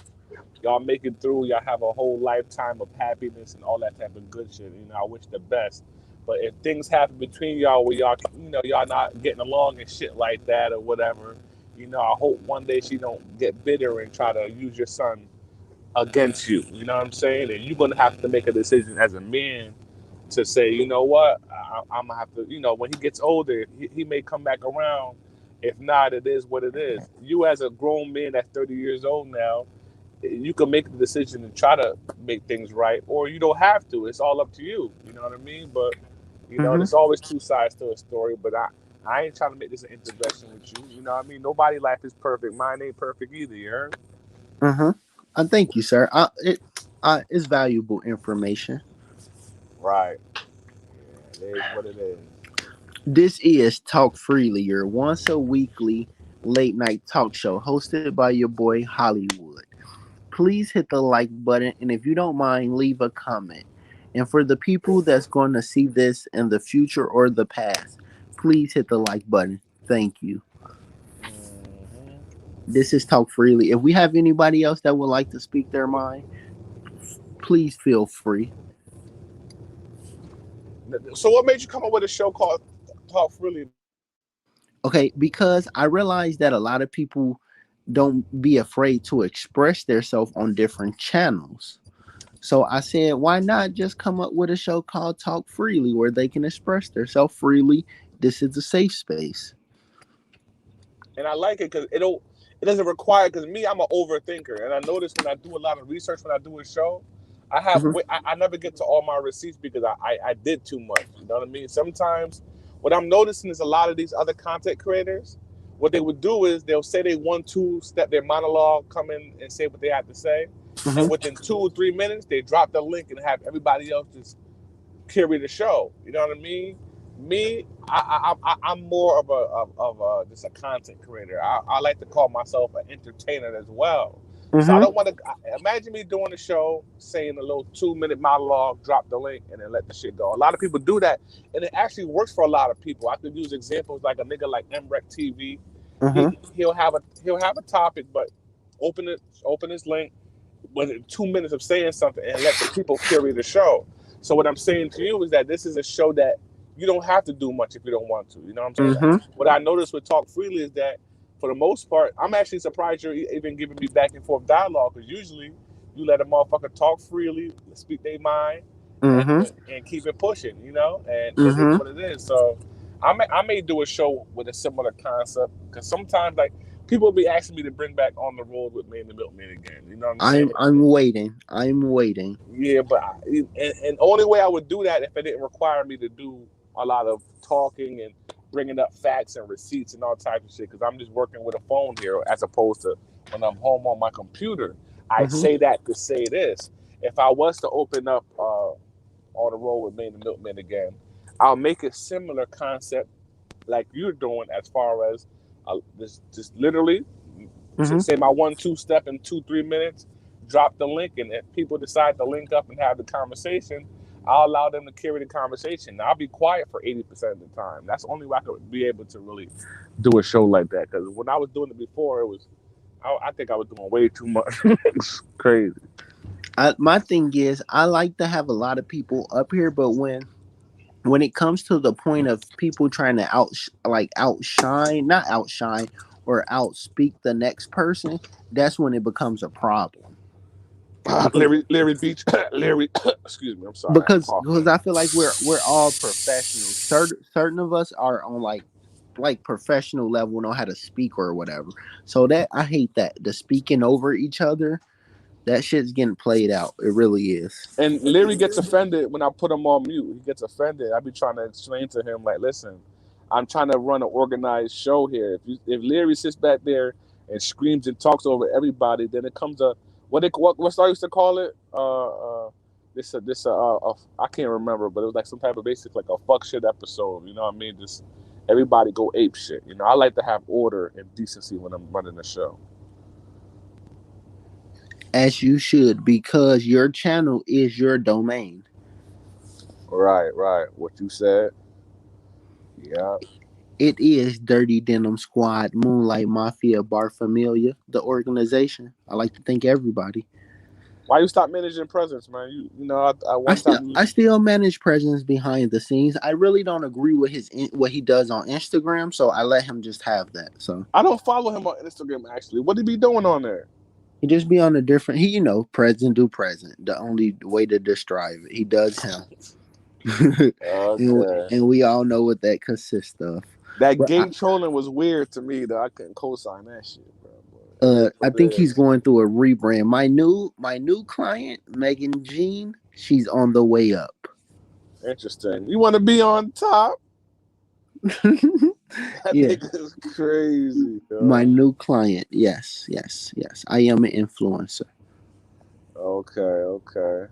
B: y'all make it through. Y'all have a whole lifetime of happiness and all that type of good shit. I wish the best. But if things happen between y'all where y'all not getting along and shit like that or whatever, I hope one day she don't get bitter and try to use your son against you. You know what I'm saying? And you're gonna have to make a decision as a man to say, you know what, I'm gonna have to. When he gets older, he may come back around. If not, it is what it is. You as a grown man that's 30 years old now, you can make the decision and try to make things right, or you don't have to. It's all up to you. You know what I mean? But
A: Mm-hmm.
B: there's always two sides to a story. But I ain't trying to make this an intervention with you. You know what I mean? Nobody's life is perfect. Mine ain't perfect either. You heard?
A: Mm-hmm. Thank you, sir. It's valuable information.
B: Right. Yeah, it is what it is.
A: This is Talk Freely, your once a weekly late night talk show hosted by your boy Hollywood. Please hit the like button, and if you don't mind, leave a comment. And for the people that's going to see this in the future or the past, please hit the like button. Thank you.
B: Hmm.
A: This is Talk Freely. If we have anybody else that would like to speak their mind, please feel free.
B: So, what made you come up with a show called Talk Freely, man?
A: Okay, because I realize that a lot of people don't be afraid to express themselves on different channels. So I said, why not just come up with a show called Talk Freely where they can express themselves freely? This is a safe space.
B: And I like it because it doesn't require. Because me, I'm an overthinker, and I notice when I do a lot of research when I do a show,
A: Hmm.
B: I never get to all my receipts because I did too much. You know what I mean? Sometimes what I'm noticing is a lot of these other content creators, what they would do is they'll say they one two step their monologue, come in and say what they have to say, and
A: Hmm.
B: within 2 or 3 minutes they drop the link and have everybody else just carry the show. You know what I mean? Me, I'm more of a just a content creator. I like to call myself an entertainer as well. So I
A: Hmm.
B: don't want to imagine me doing a show, saying a little 2 minute monologue, drop the link, and then let the shit go. A lot of people do that, and it actually works for a lot of people. I could use examples like a nigga like MREC TV.
A: Hmm.
B: He'll have a topic, but open his link within 2 minutes of saying something and let the people carry the show. So what I'm saying to you is that this is a show that you don't have to do much if you don't want to. You know what I'm saying?
A: Hmm.
B: What I noticed with Talk Freely is that for the most part, I'm actually surprised you're even giving me back and forth dialogue because usually you let a motherfucker talk freely, speak their mind, and,
A: Hmm.
B: and keep it pushing. And it is
A: Hmm.
B: what it is. So I may do a show with a similar concept because sometimes like people be asking me to bring back On the Road with Me and the Milkman again. You know what I'm saying?
A: I'm waiting. I'm waiting.
B: Yeah, but and only way I would do that if it didn't require me to do a lot of talking and bringing up facts and receipts and all types of shit. Because I'm just working with a phone here, as opposed to when I'm home on my computer. I
A: Hmm.
B: say that to say this: if I was to open up on the road with me and the Milkman again, I'll make a similar concept like you're doing, as far as just literally.
A: Hmm.
B: Say my 1-2 step in 2-3 minutes, drop the link, and if people decide to link up and have the conversation, I'll allow them to carry the conversation. Now, I'll be quiet for 80% of the time. That's the only way I could be able to really do a show like that. Because when I was doing it before, it was I think I was doing way too much. It's crazy.
A: My thing is, I like to have a lot of people up here, but when it comes to the point of people trying to outshine, not outshine or outspeak the next person, that's when it becomes a problem. Because
B: Larry Beach, Larry. Excuse me. I'm sorry. I'm
A: because
B: coughing.
A: I feel like we're all professionals. Certain of us are on like professional level, know how to speak or whatever. So that I hate that the speaking over each other. That shit's getting played out. It really is.
B: And Larry gets offended when I put him on mute. He gets offended. I be trying to explain to him, like, listen, I'm trying to run an organized show here. If Larry sits back there and screams and talks over everybody, then it comes a what I used to call it? I can't remember, but it was like some type of basic like a fuck shit episode. You know what I mean? Just everybody go ape shit. You know, I like to have order and decency when I'm running the show.
A: As you should, because your channel is your domain.
B: Right, right. What you said. Yeah.
A: It is Dirty Denim Squad, Moonlight Mafia, Bar Familia, the organization. I like to thank everybody.
B: Why you stop managing presents, man? You know, I
A: I
B: one
A: still
B: time
A: I still manage presence behind the scenes. I really don't agree with what he does on Instagram, so I let him just have that. So
B: I don't follow him on Instagram actually. What he be doing on there?
A: he just be on a different. He present do present. The only way to describe it, he does him, and
B: Okay.
A: we all know what that consists of.
B: That
A: But
B: gay trolling was weird to me though. I couldn't co-sign that shit, bro. But it is
A: I
B: what
A: think
B: it
A: he's
B: is.
A: going through a rebrand. My new client, Megan Jean, she's on the way up.
B: Interesting. You want to be on top? That
A: Yeah,
B: nigga's crazy,
A: my
B: yo.
A: new client. Yes, yes, yes. I am an influencer.
B: Okay, okay.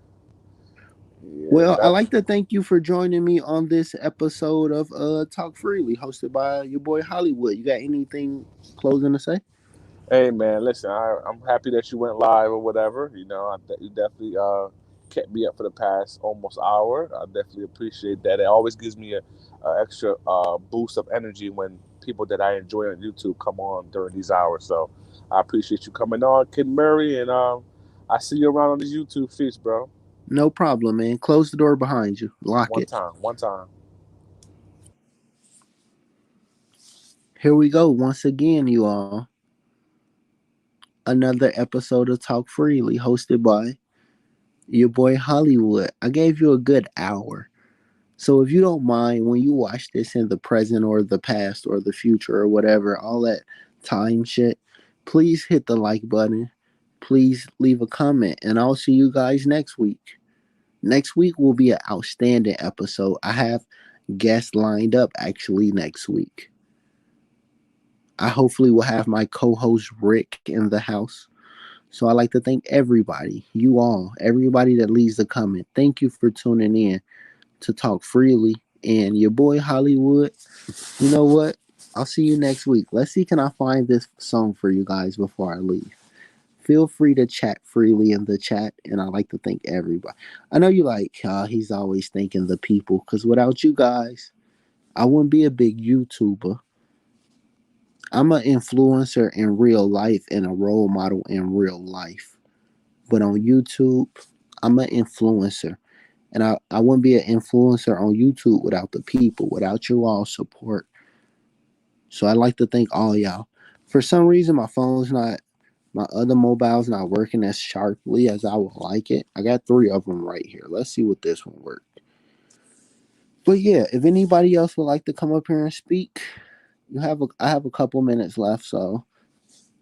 B: Yeah,
A: Well, I
B: that.
A: like to thank you for joining me on this episode of Talk Freely, hosted by your boy Hollywood. You got anything closing to say?
B: Hey man, listen, I'm happy that you went live or whatever. You know, you definitely kept me up for the past almost hour. I definitely appreciate that. It always gives me a extra boost of energy when people that I enjoy on YouTube come on during these hours. So I appreciate you coming on, Kid Murray, and I see you around on these YouTube feeds, bro.
A: No problem, man. Close the door behind you. Lock
B: One
A: it.
B: time, one time.
A: Here we go once again, you all. Another episode of Talk Freely, hosted by your boy Hollywood. I gave you a good hour. So if you don't mind, when you watch this in the present or the past or the future or whatever, all that time shit, please hit the like button. Please leave a comment, and I'll see you guys next week. Next week will be an outstanding episode. I have guests lined up actually next week. I hopefully will have my co-host Rick in the house. So I like to thank everybody, you all, everybody that leaves a comment. Thank you for tuning in to Talk Freely. And your boy Hollywood, you know what? I'll see you next week. Let's see, can I find this song for you guys before I leave? Feel free to chat freely in the chat, and I like to thank everybody. I know you like, he's always thanking the people, because without you guys, I wouldn't be a big YouTuber. I'm an influencer in real life and a role model in real life. But on YouTube, I'm an influencer. And I wouldn't be an influencer on YouTube without the people, without your all support. So I'd like to thank all y'all. For some reason, my other mobile's not working as sharply as I would like it. I got three of them right here. Let's see what this one works. But yeah, if anybody else would like to come up here and speak, I have a couple minutes left, so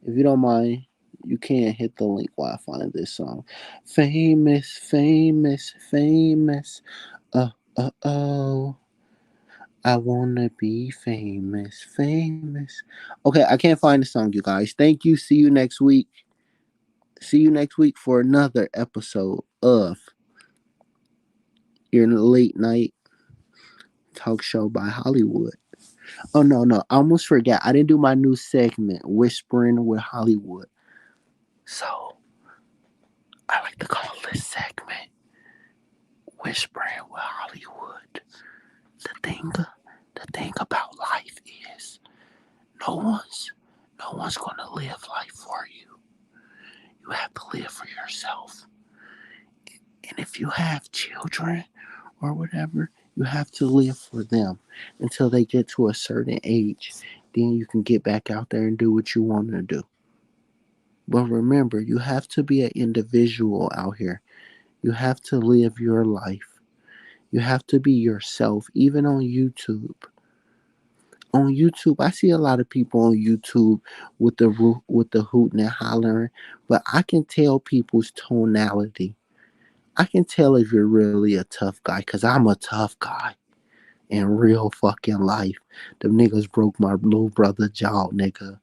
A: if you don't mind, you can hit the link while I find this song. Famous, famous, famous. Oh. I wanna be famous, famous. Okay, I can't find the song, you guys. Thank you. See you next week. See you next week for another episode of your late night talk show by Hollywood. Oh no, no, I almost forgot. I didn't do my new segment, Whispering with Hollywood. So I like to call this segment Whispering with Hollywood. The thing about life is no one's no one's gonna live life for you. You have to live for yourself. And if you have children or whatever, you have to live for them until they get to a certain age. Then you can get back out there and do what you want to do. But remember, you have to be an individual out here. You have to live your life. You have to be yourself, even on YouTube. On YouTube, I see a lot of people on YouTube with with the hooting and hollering, but I can tell people's tonality. I can tell if you're really a tough guy, cause I'm a tough guy in real fucking life. Them niggas broke my little brother jaw, nigga.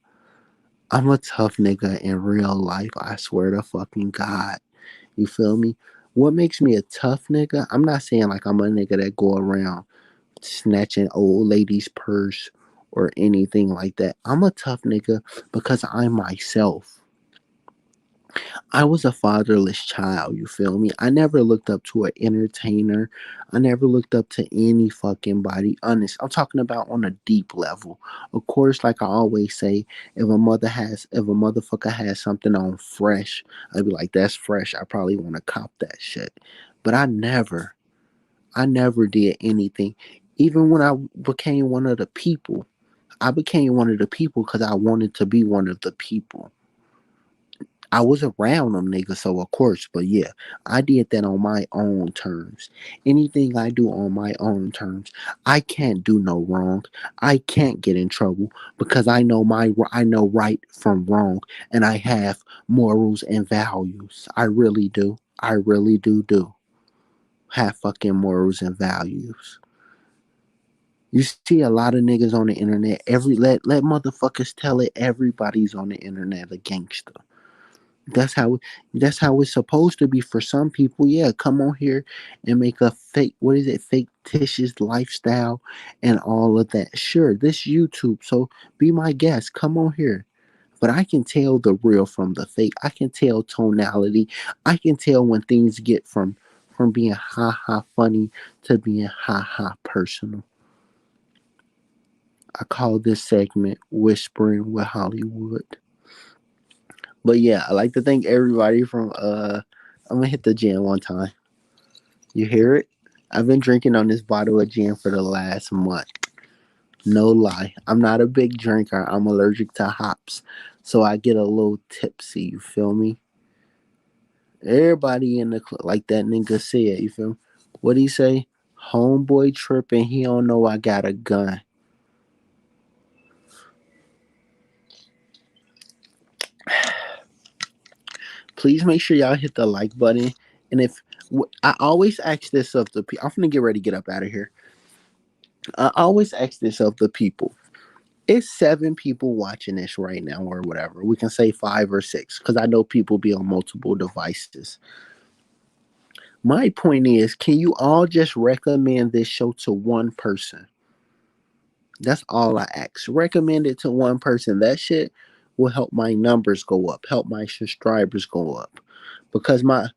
A: I'm a tough nigga in real life. I swear to fucking God. You feel me? What makes me a tough nigga? I'm not saying like I'm a nigga that go around snatching old ladies' purse or anything like that. I'm a tough nigga because I'm myself. I was a fatherless child, you feel me? I never looked up to an entertainer. I never looked up to any fucking body. Honest. I'm talking about on a deep level. Of course, like I always say, if a motherfucker has something on fresh, I'd be like, that's fresh. I probably want to cop that shit. But I never did anything. Even when I became one of the people, I became one of the people because I wanted to be one of the people. I was around them niggas, so of course, but yeah, I did that on my own terms. Anything I do on my own terms, I can't do no wrong. I can't get in trouble because I know right from wrong, and I have morals and values. I really do. I really do have fucking morals and values. You see a lot of niggas on the internet. Let motherfuckers tell it. Everybody's on the internet a gangster. That's how that's how it's supposed to be for some people. Yeah, come on here and make a fake what is it, fictitious lifestyle and all of that. Sure, this YouTube, so be my guest. Come on here. But I can tell the real from the fake. I can tell tonality. I can tell when things get from being ha ha funny to being ha ha personal. I call this segment Whispering with Hollywood. But yeah, I like to thank everybody from I'm gonna hit the gin one time. You hear it? I've been drinking on this bottle of gin for the last month. No lie. I'm not a big drinker. I'm allergic to hops. So I get a little tipsy, you feel me? Everybody in the club, like that nigga said, you feel me? What he say? Homeboy tripping, he don't know I got a gun. Please make sure y'all hit the like button. And if I always ask this of the people, I'm gonna get ready to get up out of here. I always ask this of the people. It's seven people watching this right now, or whatever. We can say five or six, because I know people be on multiple devices. My point is, can you all just recommend this show to one person? That's all I ask. Recommend it to one person. That shit will help my numbers go up, help my subscribers go up. Because my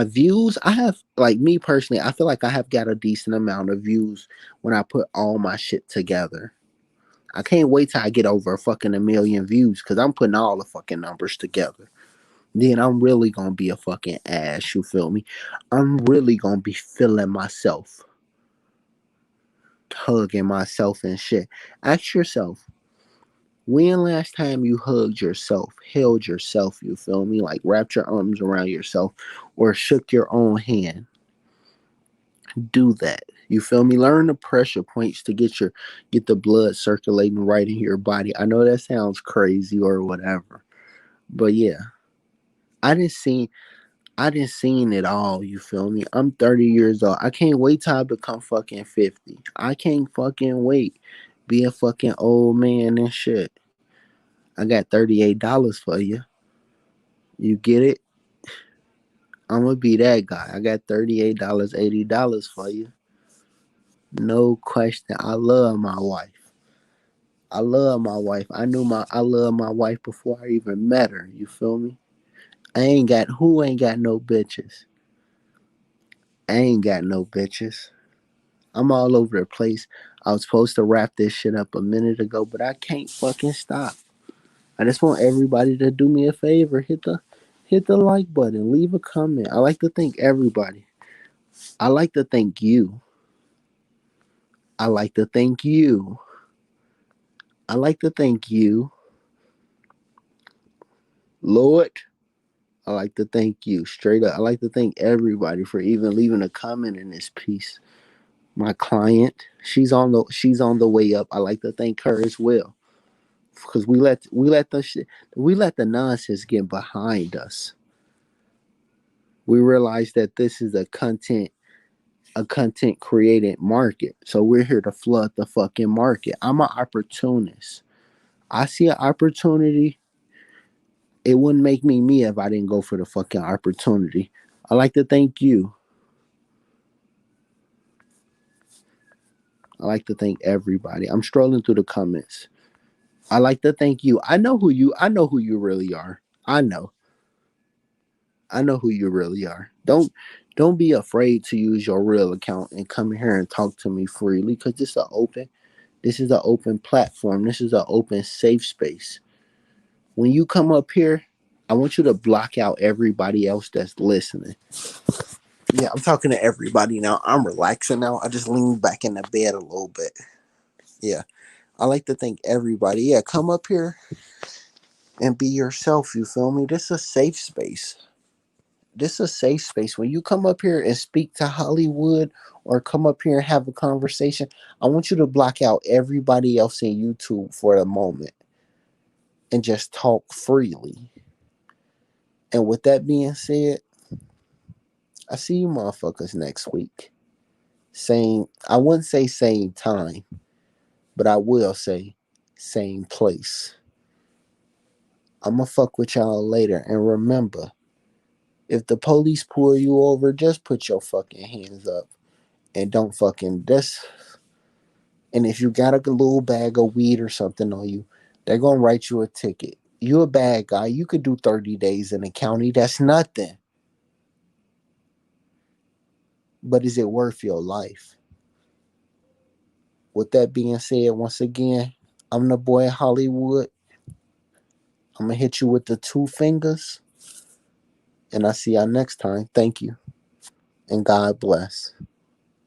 A: views, I have like me personally, I feel like I have got a decent amount of views when I put all my shit together. I can't wait till I get over fucking a million views because I'm putting all the fucking numbers together. Then I'm really gonna be a fucking ass, you feel me? I'm really gonna be feeling myself, hugging myself and shit. Ask yourself, when last time you hugged yourself, held yourself, you feel me? Like wrapped your arms around yourself or shook your own hand. Do that. You feel me? Learn the pressure points to get the blood circulating right in your body. I know that sounds crazy or whatever. But yeah, I didn't see I didn't seen it all, you feel me? I'm 30 years old. I can't wait till I become fucking 50. I can't fucking wait. Be a fucking old man and shit. I got $38 for you. You get it? I'm gonna be that guy. I got $38, $80 for you. No question. I love my wife. I love my wife. I love my wife before I even met her. You feel me? Who ain't got no bitches. I ain't got no bitches. I'm all over the place. I was supposed to wrap this shit up a minute ago, but I can't fucking stop. I just want everybody to do me a favor. Hit the like button. Leave a comment. I like to thank everybody. I like to thank you. I like to thank you. I like to thank you. Lord, I like to thank you. Straight up. I like to thank everybody for even leaving a comment in this piece. My client, she's on the way up. I like to thank her as well. Because we let the nonsense get behind us. We realize that this is a content created market. So we're here to flood the fucking market. I'm an opportunist. I see an opportunity. It wouldn't make me me if I didn't go for the fucking opportunity. I like to thank you. I like to thank everybody. I'm strolling through the comments. I like to thank you. I know who you really are. I know. I know who you really are. Don't be afraid to use your real account and come here and talk to me freely cuz this is an open platform. This is an open safe space. When you come up here, I want you to block out everybody else that's listening. Yeah, I'm talking to everybody now. I'm relaxing now. I just leaned back in the bed a little bit. Yeah. I like to thank everybody. Yeah, come up here and be yourself. You feel me? This is a safe space. This is a safe space. When you come up here and speak to Hollywood or come up here and have a conversation, I want you to block out everybody else in YouTube for a moment and just talk freely. And with that being said, I see you motherfuckers next week. I wouldn't say same time, but I will say same place. I'ma fuck with y'all later. And remember, if the police pull you over, just put your fucking hands up and don't fucking this. And if you got a little bag of weed or something on you, they're gonna write you a ticket. You a bad guy. You could do 30 days in the county. That's nothing. But is it worth your life? With that being said, once again, I'm the boy Hollywood. I'm gonna hit you with the two fingers. And I see y'all next time. Thank you. And God bless.